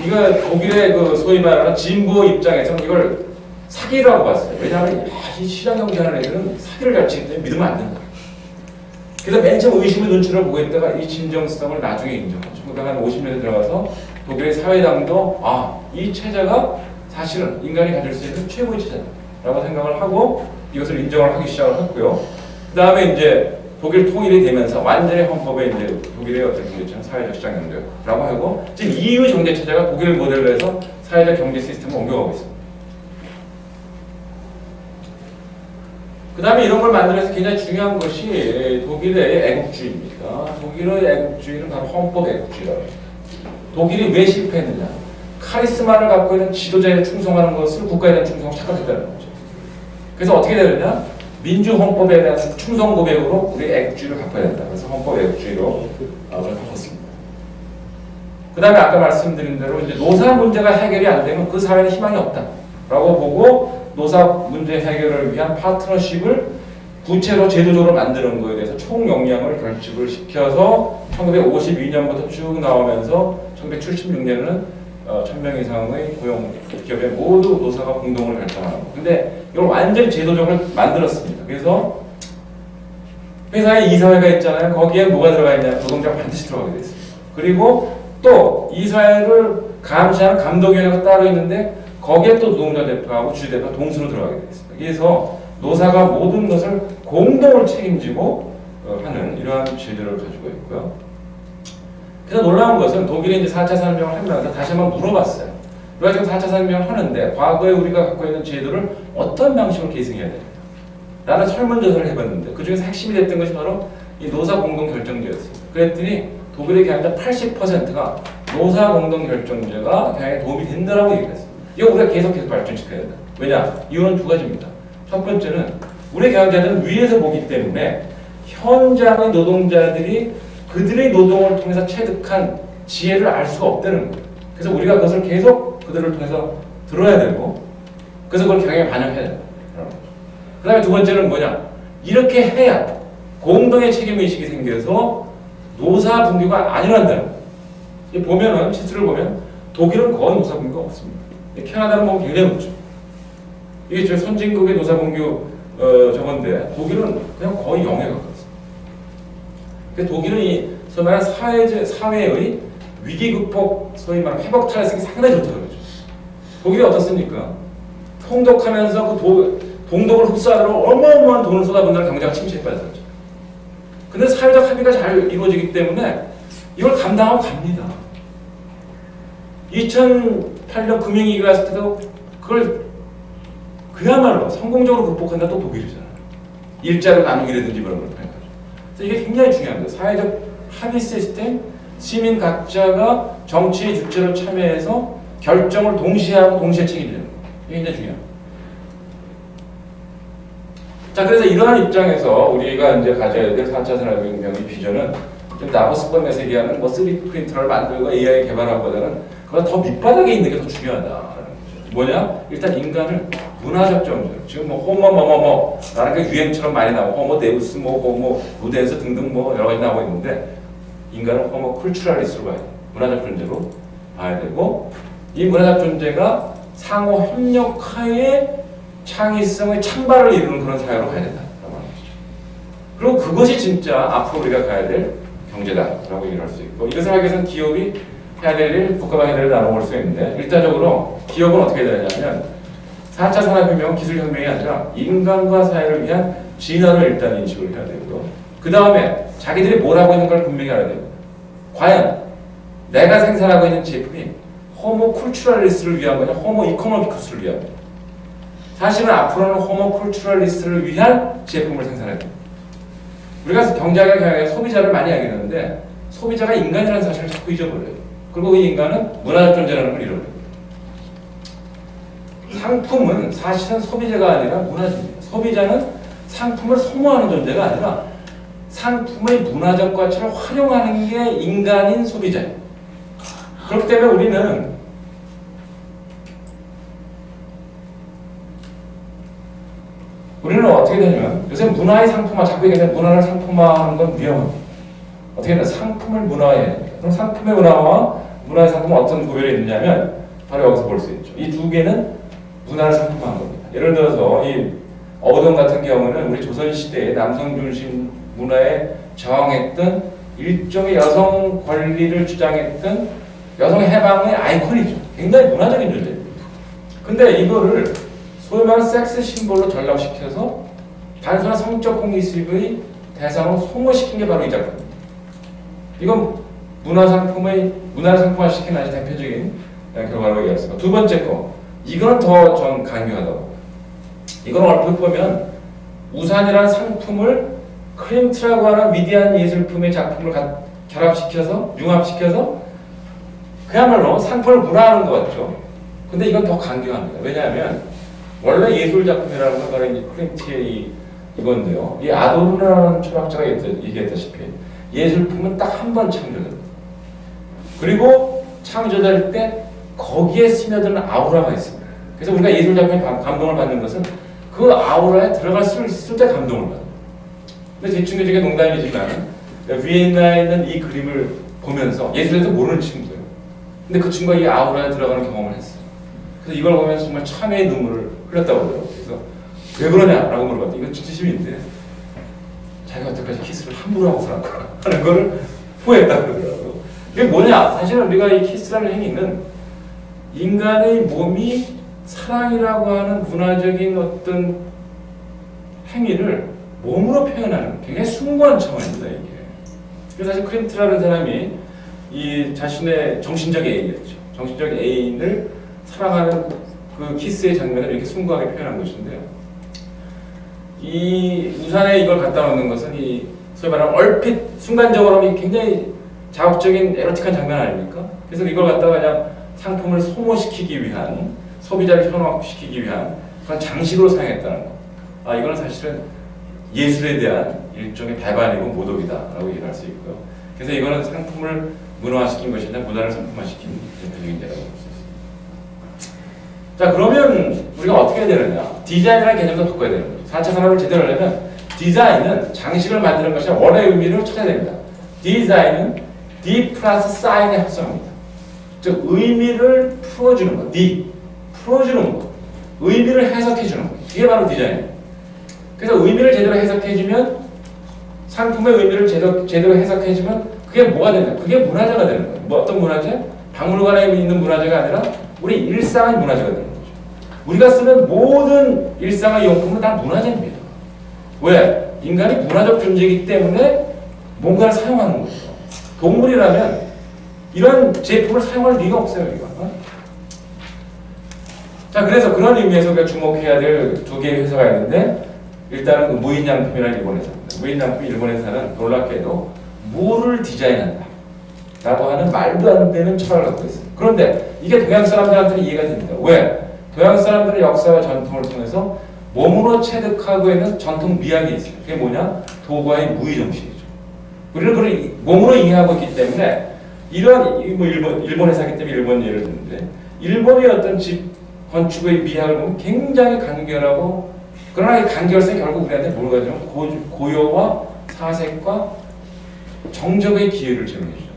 이거 독일의 그 소위 말하는 진보 입장에서는 이걸 사기라고 봤어요. 왜냐하면 이 시장 경제하는 애들은 사기를 가르치기 때문에 믿으면 안 된다. 그래서 맨 처음 의심의 눈초리를 보고 있다가 이 진정성을 나중에 인정하죠. 1950년에 들어가서 독일의 사회당도 이 체제가 사실은 인간이 가질 수 있는 최고의 체제다라고 생각을 하고 이것을 인정을 하기 시작을 했고요. 그 다음에 이제 독일 통일이 되면서 완전히 헌법에 이제 독일의 어떤 경제체는 사회적 시장 경제라고 하고 지금 EU 경제 체제가 독일 모델로 해서 사회적 경제 시스템을 옮겨가고 있습니다. 그 다음에 이런 걸 만들어서 굉장히 중요한 것이 독일의 애국주의입니다. 독일의 애국주의는 바로 헌법 애국주의라고 합니다. 독일이 왜 실패했느냐? 카리스마를 갖고 있는 지도자에 충성하는 것을 국가에 대한 충성으로 착각했다는 거죠. 그래서 어떻게 되느냐? 민주헌법에 대한 충성 고백으로 우리 애국주의를 바꿔야 된다. 그래서 헌법 애국주의로 바꿨습니다. 그 다음에 아까 말씀드린 대로 이제 노사 문제가 해결이 안 되면 그 사회는 희망이 없다라고 보고 노사 문제 해결을 위한 파트너십을 구체로 제도적으로 만드는 거에 대해서 총역량을 결집을 시켜서 1952년부터 쭉 나오면서 1976년에는 1000명 이상의 고용 기업에 모두 노사가 공동을 결정하고, 근데 이걸 완전히 제도적으로 만들었습니다. 그래서 회사에 이사회가 있잖아요. 거기에 뭐가 들어가 있냐? 노동자가 반드시 들어가게 돼 있습니다. 그리고 또 이사회를 감시하는 감독위원회가 따로 있는데 거기에 또 노동자 대표하고 주주대표가 동수로 들어가게 돼 있습니다. 그래서 노사가 모든 것을 공동으로 책임지고 하는 이러한 제도를 가지고 있고요. 그래서 놀라운 것은 독일이 이제 4차 산업혁명을 하면서 다시 한번 물어봤어요. 우리가 지금 4차 산업혁명을 하는데 과거에 우리가 갖고 있는 제도를 어떤 방식으로 계승해야 됩니까? 라는 설문조사를 해봤는데 그 중에서 핵심이 됐던 것이 바로 이 노사 공동결정제였습니다. 그랬더니 독일의 경영자 80%가 노사 공동결정제가 경영에 도움이 된다라고 얘기했습니다. 이거 우리가 계속 발전시켜야 된다. 왜냐? 이유는 두 가지입니다. 첫 번째는 우리 경영자들은 위에서 보기 때문에 현장의 노동자들이 그들의 노동을 통해서 체득한 지혜를 알 수가 없다는 거예요. 그래서 우리가 그것을 계속 그들을 통해서 들어야 되고, 그래서 그걸 경영에 반영해야 된다. 그 다음에 두 번째는 뭐냐? 이렇게 해야 공동의 책임의식이 생겨서 노사 분규가 안 일어난다는 거예요. 보면은, 치수를 보면 독일은 거의 노사 분규가 없습니다. 캐나다는 뭐 굉장히 없죠. 이게 저 선진국의 노사 분규 저건데 독일은 그냥 거의 0에 가깝습니다. 독일은 이 소위 말하는 사회의 위기 극복, 소위 말하는 회복 탄력성이 상당히 좋다고 그러죠. 독일이 어떻습니까? 통독하면서 그 동독을 흡수하느라 어마어마한 돈을 쏟아붓는 경제가 침체에 빠졌죠. 근데 사회적 합의가 잘 이루어지기 때문에 이걸 감당하고 갑니다. 2008년 금융위기가 왔을 때도 그걸 그야말로 성공적으로 극복한다 또 독일이잖아요. 일자로 나누기라든지 그런 걸 하니까. 그래서 이게 굉장히 중요합니다. 사회적 합의 시스템, 시민 각자가 정치의 주체로 참여해서 결정을 동시에 하고 동시에 책임지는 거. 이게 굉장히 중요합니다. 자, 그래서 이러한 입장에서 우리가 이제 가져야 될 4차 산업혁명의 비전은 좀 다보스권에서 얘기하는 뭐 3D 프린터를 만들고 AI 개발하고보다는 그건 더 밑바닥에 있는 게 더 중요하다라는 거죠. 뭐냐? 일단 인간을 문화적 정도. 지금 뭐 호모 라는 게 유행처럼 많이 나오고 호모 데우스 뭐 호모 루덴스 등등 뭐 여러 가지 나오고 있는데 인간은 호모 쿨츄랄리스로 봐야 돼. 문화적 존재로 봐야 되고, 이 문화적 존재가 상호 협력하에 창의성의 창발을 이루는 그런 사회로 가야 된다라고 하는 것이죠. 그리고 그것이 진짜 앞으로 우리가 가야 될 경제다라고 얘기를 할 수 있고, 이것을 하기 위해서는 기업이 해야 될 일, 국가가 해야 될 일을 나눠볼 수 있는데, 일단적으로 기업은 어떻게 되냐면 4차 산업혁명은 기술혁명이 아니라 인간과 사회를 위한 진화를 일단 인식을 해야 되고요. 그 다음에 자기들이 뭘 하고 있는 걸 분명히 알아야 됩니다. 과연 내가 생산하고 있는 제품이 호모 쿨츄랄리스트를 위한 거냐, 호모 이코노미쿠스를 위한 거냐. 사실은 앞으로는 호모 쿨츄랄리스트를 위한 제품을 생산해야 됩니다. 우리가 경제학의 경향에 소비자를 많이 하게 되는데 소비자가 인간이라는 사실을 자꾸 잊어버려요. 그리고 이 인간은 문화적 존재라는 걸 잃어버려요. 상품은 사실은 소비자가 아니라 문화입니다. 소비자는 상품을 소모하는 존재가 아니라 상품의 문화적 가치를 활용하는 게 인간인 소비자예요. 그렇기 때문에 우리는 어떻게 되냐면 요새 문화의 상품화, 자꾸 얘기하는 문화를 상품화하는 건 위험합니다. 어떻게 되냐, 상품을 문화화해야 됩니다. 그럼 상품의 문화와 문화의 상품은 어떤 구별이 있느냐면 바로 여기서 볼 수 있죠. 이 두 개는 문화를 상품화한 겁니다. 예를 들어서 이 어동 같은 경우는 우리 조선시대의 남성 중심 문화에 저항했던 일종의 여성 권리를 주장했던 여성 해방의 아이콘이죠. 굉장히 문화적인 존재입니다. 근데 이거를 소위 말하는 섹스 심볼로 전락시켜서 단순한 성적 호기심의 대상으로 소모시킨 게 바로 이 작품입니다. 이건 문화를 상품화시킨 아주 대표적인 결과라고 얘기했습니다. 두 번째 거, 이건 더 전 강조하다고. 이건 얼핏 보면 우산이라는 상품을 클림트라고 하는 위대한 예술품의 작품을 결합시켜서 융합시켜서 그야말로 상품을 문화하는 것 같죠. 근데 이건 더 강조합니다. 왜냐하면 원래 예술 작품이라는 건 바로 클림트의 이건데요. 이 아도르노라는 철학자가 얘기했다시피 예술품은 딱 한 번 창조됩니다. 그리고 창조될 때 거기에 스며드는 아우라가 있습니다. 그래서 우리가 예술 작품에 감동을 받는 것은 그 아우라에 들어갈 수 있을 때 감동을 받아요. 근데 제 친구에게 농담이지만 비엔나에 있는 이 그림을 보면서 예술에서 모르는 친구예요. 근데 그 친구가 이 아우라에 들어가는 경험을 했어요. 그래서 이걸 보면서 정말 참회의 눈물을 흘렸다고 그래요. 그래서 왜 그러냐라고 물어봤더니 이건 진심인데 자기가 어떻게까지 키스를 함부로 하고 살았구나 하는 거를 후회했다고 그러더라고요. 이게 뭐냐? 사실은 우리가 이 키스라는 행위는 인간의 몸이 사랑이라고 하는 문화적인 어떤 행위를 몸으로 표현하는 굉장히 숭고한 차원입니다. 이게. 그래서 사실 클림트라는 사람이 이 자신의 정신적 애인이었죠. 정신적 애인을 사랑하는 그 키스의 장면을 이렇게 숭고하게 표현한 것인데요. 이 우산에 이걸 갖다 놓는 것은 이 소위 말하는 얼핏 순간적으로 굉장히 자극적인 에로틱한 장면 아닙니까? 그래서 이걸 갖다가 그냥 상품을 소모시키기 위한, 소비자를 현혹시키기 위한 그런 장식으로 사용했다는 것. 아, 이거는 사실은 예술에 대한 일종의 배반이고 모독이다라고 얘기할 수 있고요. 그래서 이거는 상품을 문화화시킨 것이냐 문화를 상품화시킨 대표적인 예라고 볼 수 있습니다. 자, 그러면 우리가 어떻게 해야 되느냐? 디자인이라는 개념도 바꿔야 되는 거죠. 4차 산업을 제대로 하려면 디자인은 장식을 만드는 것이 원의 의미를 찾아야 됩니다. 디자인은 D 플러스 사인의 합성입니다. 즉 의미를 풀어주는 것, D, 풀어주는 것, 의미를 해석해주는 것. 이게 바로 디자인이에요. 그래서 의미를 제대로 해석해주면 상품의 의미를 제대로 해석해주면 그게 뭐가 되냐? 그게 문화재가 되는 거예요. 뭐 어떤 문화재? 박물관에 있는 문화재가 아니라 우리 일상의 문화재가 되는 거죠. 우리가 쓰는 모든 일상의 용품은 다 문화재입니다. 왜? 인간이 문화적 존재이기 때문에 뭔가를 사용하는 거죠. 동물이라면 이런 제품을 사용할 리가 없어요. 우리가. 자, 그래서 그런 의미에서 우리가 주목해야 될 두 개의 회사가 있는데 일단은 그 무인양품이라는 일본 회사입니다. 무인양품 일본 회사는 놀랍게도 물을 디자인한다 라고 하는 말도 안 되는 철학을 갖고 있어요. 그런데 이게 동양 사람들한테는 이해가 됩니다. 왜? 동양 사람들의 역사와 전통을 통해서 몸으로 체득하고 있는 전통 미학이 있어요. 그게 뭐냐? 도가의 무의정신이죠. 우리는 그걸 몸으로 이해하고 있기 때문에 이런 뭐 일본 회사이기 때문에 일본 예를 드는데 일본의 어떤 집 건축의 미학을 보면 굉장히 간결하고 그러나 이 간결성이 결국 우리한테 뭘 가져오냐면 고요와 사색과 정적의 기회를 제공해 주잖아요.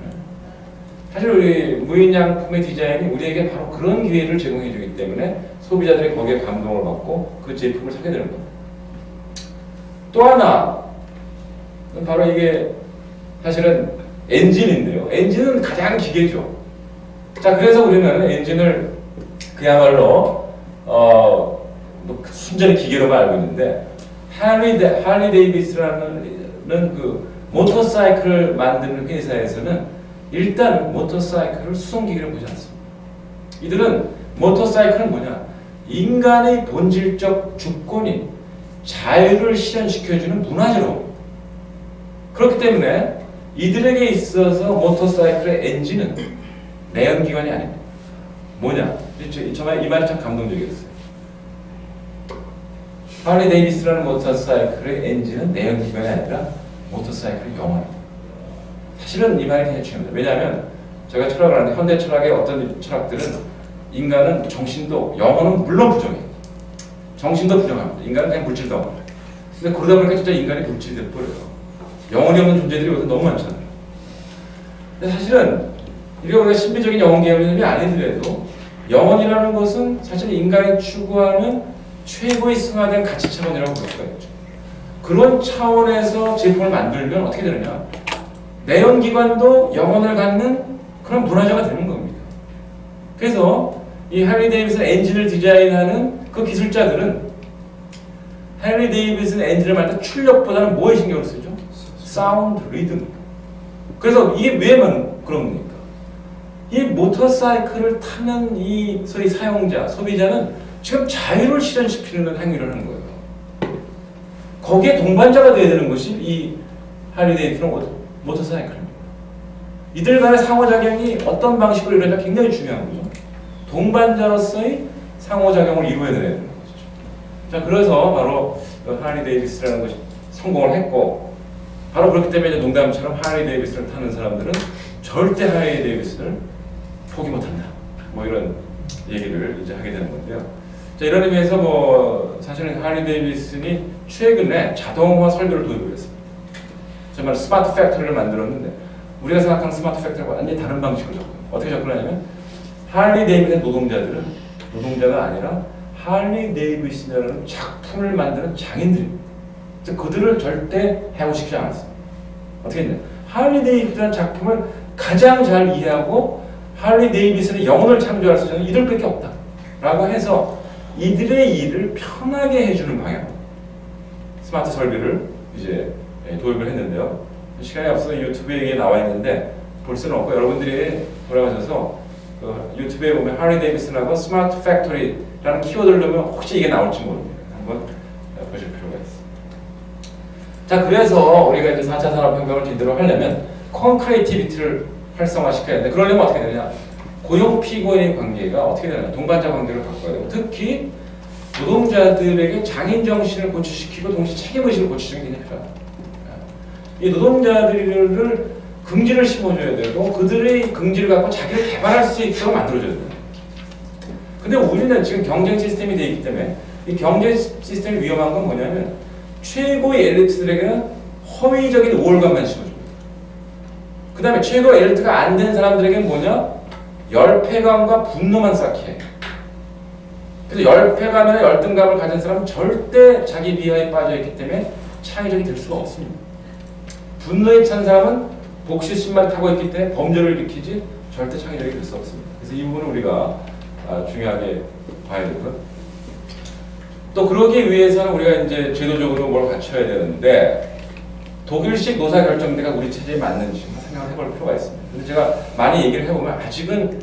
사실 우리 무인양품의 디자인이 우리에게 바로 그런 기회를 제공해 주기 때문에 소비자들이 거기에 감동을 받고 그 제품을 사게 되는 겁니다. 또 하나 바로 이게 사실은 엔진인데요. 엔진은 가장 기계죠. 자, 그래서 우리는 엔진을 그야말로 순전히 기계로만 알고 있는데 할리 데이비스라는 그 모터사이클을 만드는 회사에서는 일단 모터사이클을 수송기계로 보지 않습니다. 이들은 모터사이클은 뭐냐? 인간의 본질적 주권인 자유를 실현시켜주는 문화재로. 그렇기 때문에 이들에게 있어서 모터사이클의 엔진은 내연기관이 아닙니다. 뭐냐? 정말 이 말이 참 감동적이었어요. 할리 데이비스라는 모터사이클의 엔진은 내연기관이 아니라 모터사이클의 영혼입니다. 사실은 이 말이 굉장히 중요합니다. 왜냐하면 제가 철학을 하는데 현대 철학의 어떤 철학들은 인간은 정신도 영혼은 물론 부정해요. 정신도 부정합니다. 인간은 그냥 물질 덩어리. 근데 그러다 보니까 진짜 인간이 물질이 돼버려요. 영혼이 없는 존재들이 요새 너무 많잖아요. 근데 사실은 이게 우리가 신비적인 영혼 개념이 아니더라도 영혼이라는 것은 사실 인간이 추구하는 최고의 승화된 가치 차원이라고 볼 수가 있죠. 그런 차원에서 제품을 만들면 어떻게 되느냐? 내연기관도 영혼을 갖는 그런 문화재가 되는 겁니다. 그래서 이 할리 데이비슨 엔진을 디자인하는 그 기술자들은 할리 데이비슨 엔진을 만들 때 출력보다는 뭐에 신경을 쓰죠? 사운드, 리듬. 그래서 이게 왜 그런 겁니까? 이 모터사이클을 타는 이 소위 사용자, 소비자는 지금 자유를 실현시키는 행위를 하는 거예요. 거기에 동반자가 되어야 되는 것이 이 할리 데이비슨 모터사이클입니다. 이들 간의 상호작용이 어떤 방식으로 이루어지냐 굉장히 중요한 거죠. 동반자로서의 상호작용을 이루어야 되는 거죠. 자, 그래서 바로 할리 데이비스라는 것이 성공을 했고, 바로 그렇기 때문에 이제 농담처럼 할리 데이비스를 타는 사람들은 절대 할리 데이비스를 포기 못한다. 뭐 이런 얘기를 이제 하게 되는 건데요. 자, 이런 의미에서 뭐 사실은 할리 데이비슨이 최근에 자동화 설비를 도입을 했습니다. 정말 스마트 팩토리를 만들었는데 우리가 생각하는 스마트 팩토리가 완전히 다른 방식으로 접근. 어떻게 접근하냐면 할리 데이비슨 노동자들은 노동자가 아니라 할리 데이비슨이라는 작품을 만드는 장인들입니다. 그들을 절대 해고시키지 않았습니다. 어떻게 했냐? 할리 데이비슨이라는 작품을 가장 잘 이해하고 할리 데이비슨의 영혼을 창조할 수 있는 이들밖에 없다. 라고 해서 이들의 일을 편하게 해주는 방향 스마트 설비를 이제 도입을 했는데요. 시간이 없어서 유튜브에 나와 있는데 볼 수는 없고 여러분들이 돌아가셔서 그 유튜브에 보면 할리 데이비슨하고 스마트 팩토리라는 키워드를 넣으면 혹시 이게 나올지 모릅니다. 한번 보실 필요가 있습니다. 자, 그래서 우리가 이제 4차 산업혁명을 제대로 하려면 콘크리에이티비티를 활성화시켜야 되는데 그러려면 어떻게 되느냐? 고용 피고의 관계가 어떻게 되느냐? 동반자 관계를 바꿔야 되고 특히 노동자들에게 장인 정신을 고취시키고 동시에 책임의식을 고취시키는 게 필요합니다. 이 노동자들을 긍지를 심어줘야 되고 그들의 긍지를 갖고 자기를 개발할 수 있도록 만들어줘야 됩니다. 근데 우리는 지금 경쟁 시스템이 되어 있기 때문에 이 경쟁 시스템이 위험한 건 뭐냐면 최고의 엘리트들에게는 허위적인 우월감만 심어줍니다. 그 다음에 최고 엘리트가 안 된 사람들에게는 뭐냐? 열패감과 분노만 쌓게 해요. 그래서 열패감이나 열등감을 가진 사람은 절대 자기 비하에 빠져있기 때문에 창의적이 될 수가 없습니다. 분노에 찬 사람은 복수심만 타고 있기 때문에 범죄를 일으키지 절대 창의적이 될 수 없습니다. 그래서 이 부분을 우리가 중요하게 봐야 되고요. 또 그러기 위해서는 우리가 이제 제도적으로 뭘 갖춰야 되는데 독일식 노사결정제가 우리 체제에 맞는지 생각을 해볼 필요가 있습니다. 근데 제가 많이 얘기를 해보면 아직은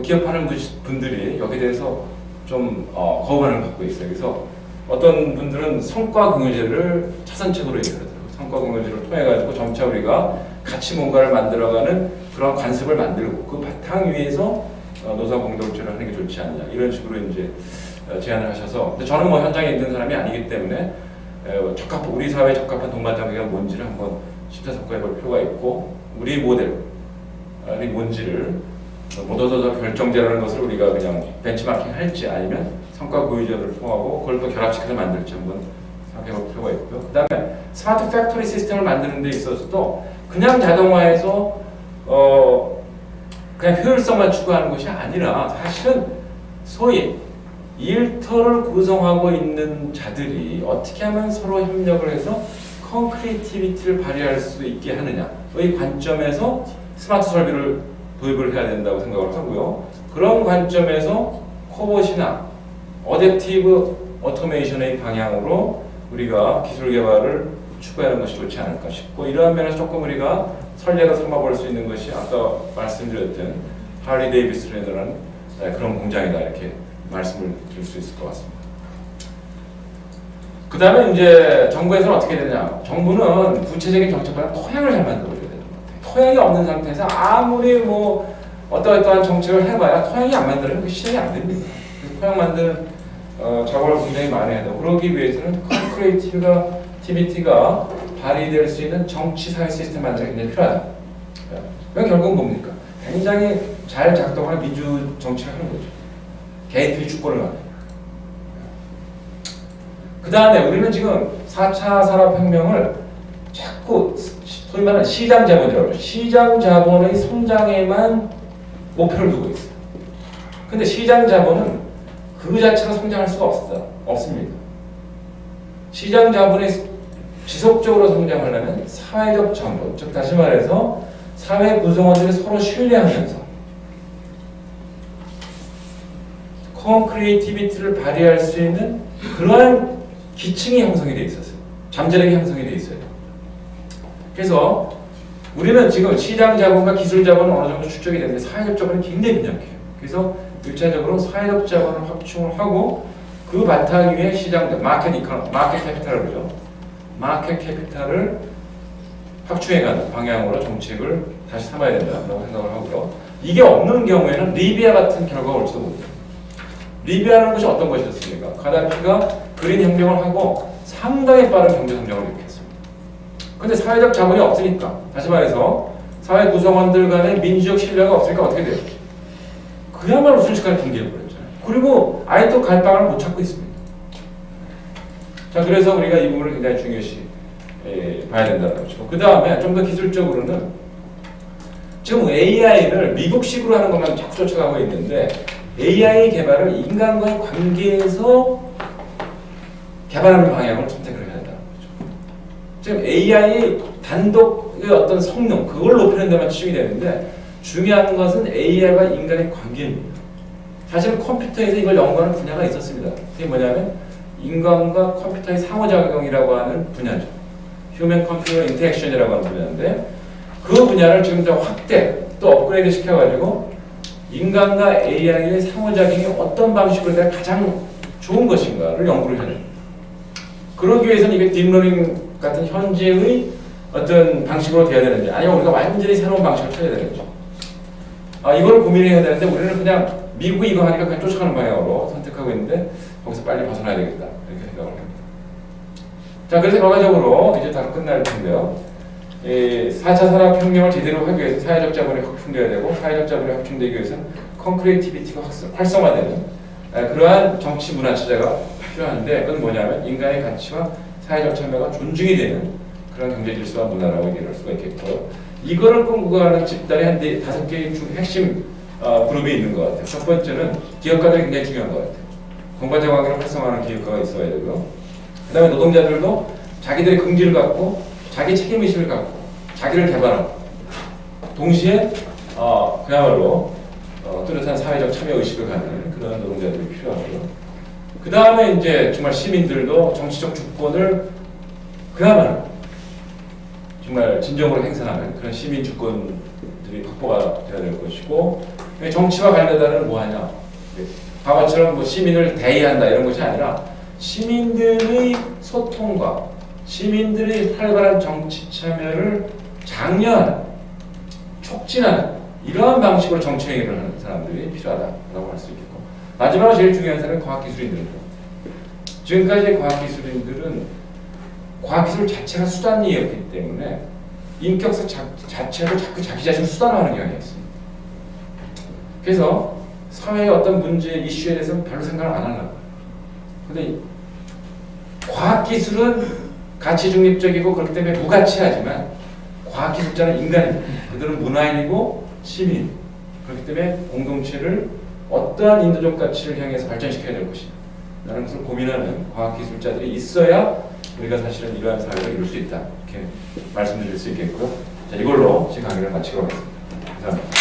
기업하는 분들이 여기에 대해서 좀 거부감을 갖고 있어요. 그래서 어떤 분들은 성과공유제를 차선책으로 얘기하더라고요. 성과공유제를 통해가지고 점차 우리가 같이 뭔가를 만들어가는 그런 관습을 만들고 그 바탕 위에서 노사공동체를 하는 게 좋지 않냐 이런 식으로 이제 제안을 하셔서 근데 저는 뭐 현장에 있는 사람이 아니기 때문에 우리 사회에 적합한 동반자가 뭔지를 한번 심사숙고해 볼 필요가 있고 우리 모델이 뭔지를 모더더 결정제라는 것을 우리가 그냥 벤치마킹 할지 아니면 성과 고유제를 통하고 그걸 또 결합시켜서 만들지 한번 생각해 볼 필요가 있고요. 그 다음에 스마트 팩토리 시스템을 만드는 데 있어서도 그냥 자동화해서 그냥 효율성만 추구하는 것이 아니라 사실은 소위 일터를 구성하고 있는 자들이 어떻게 하면 서로 협력을 해서 콘크리에이티비티를 발휘할 수 있게 하느냐의 관점에서 스마트 설비를 도입을 해야 된다고 생각을 하고요. 그런 관점에서 코봇이나 어댑티브 오토메이션의 방향으로 우리가 기술 개발을 추구하는 것이 좋지 않을까 싶고 이러한 면에서 조금 우리가 선례로 삼아볼 수 있는 것이 아까 말씀드렸던 할리 데이비슨이라는 그런 공장이다 이렇게 말씀을 드릴 수 있을 것 같습니다. 그 다음에 이제 정부에서는 어떻게 되냐? 정부는 구체적인 정책보다 토양을 잘 만들어줘야 되는 것 같아요. 토양이 없는 상태에서 아무리 뭐 어떠한 정책을 해봐야 토양이 안 만들어지면 시행이 안 됩니다. 그래서 토양 만드는 작업을 굉장히 많이 해도 그러기 위해서는 콘크리에이티비티가 발휘될 수 있는 정치 사회 시스템 만들기 굉장히 필요하다. 그건 결국은 뭡니까? 굉장히 잘 작동하는 민주 정치를 하는 거죠. 개인의 주권을 갖는. 그 다음에 우리는 지금 4차 산업혁명을 자꾸 소위 말하는 시장 자본이라고 그러죠. 시장 자본의 성장에만 목표를 두고 있어요. 근데 시장 자본은 그 자체로 성장할 수가 없습니다. 시장 자본이 지속적으로 성장하려면 사회적 자본, 즉 다시 말해서 사회 구성원들이 서로 신뢰하면서 콘크리에이티비티를 발휘할 수 있는 그러한 기층이 형성이 돼 있었어요. 잠재력이 형성이 돼 있어요. 그래서 우리는 지금 시장 자본과 기술 자본은 어느 정도 축적이 되는데 사회적 자본은 굉장히 빈약해요. 그래서 1차적으로 사회적 자본을 확충을 하고 그 바탕 위에 시장 마켓 캐피탈을 그러죠. 마켓 캐피탈을 확충해가는 방향으로 정책을 다시 삼아야 된다고 생각을 하고요. 이게 없는 경우에는 리비아 같은 결과가 올지도 모릅니다. 리비아라는 것이 어떤 것이었습니까? 가다피가 그린 혁명을 하고 상당히 빠른 경제 성장을 일으켰습니다. 근데 사회적 자본이 없으니까, 다시 말해서 사회 구성원들 간의 민주적 신뢰가 없으니까 어떻게 돼요? 그야말로 순식간에 붕괴해버렸잖아요. 그리고 아직도 갈방을 못 찾고 있습니다. 자, 그래서 우리가 이 부분을 굉장히 중요시 봐야 된다는 거죠. 그 다음에 좀 더 기술적으로는 지금 AI를 미국식으로 하는 것만 자꾸 쫓아가고 있는데 AI 개발을 인간과의 관계에서 개발하는 방향을 선택을 해야 된다는 거죠. 지금 AI 단독의 어떤 성능, 그걸 높이는 데만 치중이 되는데 중요한 것은 AI와 인간의 관계입니다. 사실 컴퓨터에서 이걸 연구하는 분야가 있었습니다. 그게 뭐냐면 인간과 컴퓨터의 상호작용이라고 하는 분야죠. 휴먼 컴퓨터 인터랙션이라고 하는 분야인데 그 분야를 지금 더 확대, 또 업그레이드 시켜가지고 인간과 AI의 상호작용이 어떤 방식으로 해야 가장 좋은 것인가를 연구를 해야 됩니다. 그러기 위해서는 이게 딥러닝 같은 현재의 어떤 방식으로 돼야 되는지 아니면 우리가 완전히 새로운 방식을 찾아야 되는지 이걸 고민해야 되는데 우리는 그냥 미국이 이거 하니까 그냥 쫓아가는 방향으로 선택하고 있는데 거기서 빨리 벗어나야 되겠다 이렇게 생각을 합니다. 자, 그래서 결과적으로 이제 다 끝날 텐데요. 4차 산업혁명을 제대로 하기 위해서 사회적 자본이 확충돼야 되고 사회적 자본이 확충되기 위해서는 컨크리티비티가 활성화되는 그러한 정치 문화 체제가 필요한데 그건 뭐냐면 인간의 가치와 사회적 참여가 존중이 되는 그런 경제 질서와 문화라고 얘기할 수가 있겠고요. 이거를 꿈꾸는 집단이 한 5개의 핵심 그룹이 있는 것 같아요. 첫 번째는 기업가들이 굉장히 중요한 것 같아요. 공간적 관계를 활성화하는 기업가가 있어야 되고요. 그 다음에 노동자들도 자기들의 긍지를 갖고 자기 책임의식을 갖고 자기를 개발하고 동시에 그야말로 뚜렷한 사회적 참여의식을 갖는 그런 노동자들이 필요하고요. 그 다음에 이제 정말 시민들도 정치적 주권을 그야말로 정말 진정으로 행사하는 그런 시민 주권들이 확보가 되어야 될 것이고 정치와 관련자들은 뭐하냐 과거처럼 뭐 시민을 대의한다 이런 것이 아니라 시민들의 소통과 시민들의 활발한 정치 참여를 장려하는 촉진하는 이러한 방식으로 정치행위를 하는 사람들이 필요하다고 할 수 있겠고 마지막으로 제일 중요한 사람은 과학기술인들입니다. 지금까지 과학기술인들은 과학기술 자체가 수단이었기 때문에 인격사 자체를 자꾸 자기 자신을 수단화하는 경향이 있습니다. 그래서 사회의 어떤 문제, 이슈에 대해서는 별로 생각을 안 하려고. 근데 과학기술은 가치 중립적이고 그렇기 때문에 무가치하지만 과학기술자는 인간입니다. 그들은 문화인이고 시민. 그렇기 때문에 공동체를 어떠한 인도적 가치를 향해서 발전시켜야 될 것인가 라는 것을 고민하는 과학기술자들이 있어야 우리가 사실은 이러한 사회를 이룰 수 있다. 이렇게 말씀드릴 수 있겠고요. 자, 이걸로 제 강의를 마치도록 하겠습니다. 감사합니다.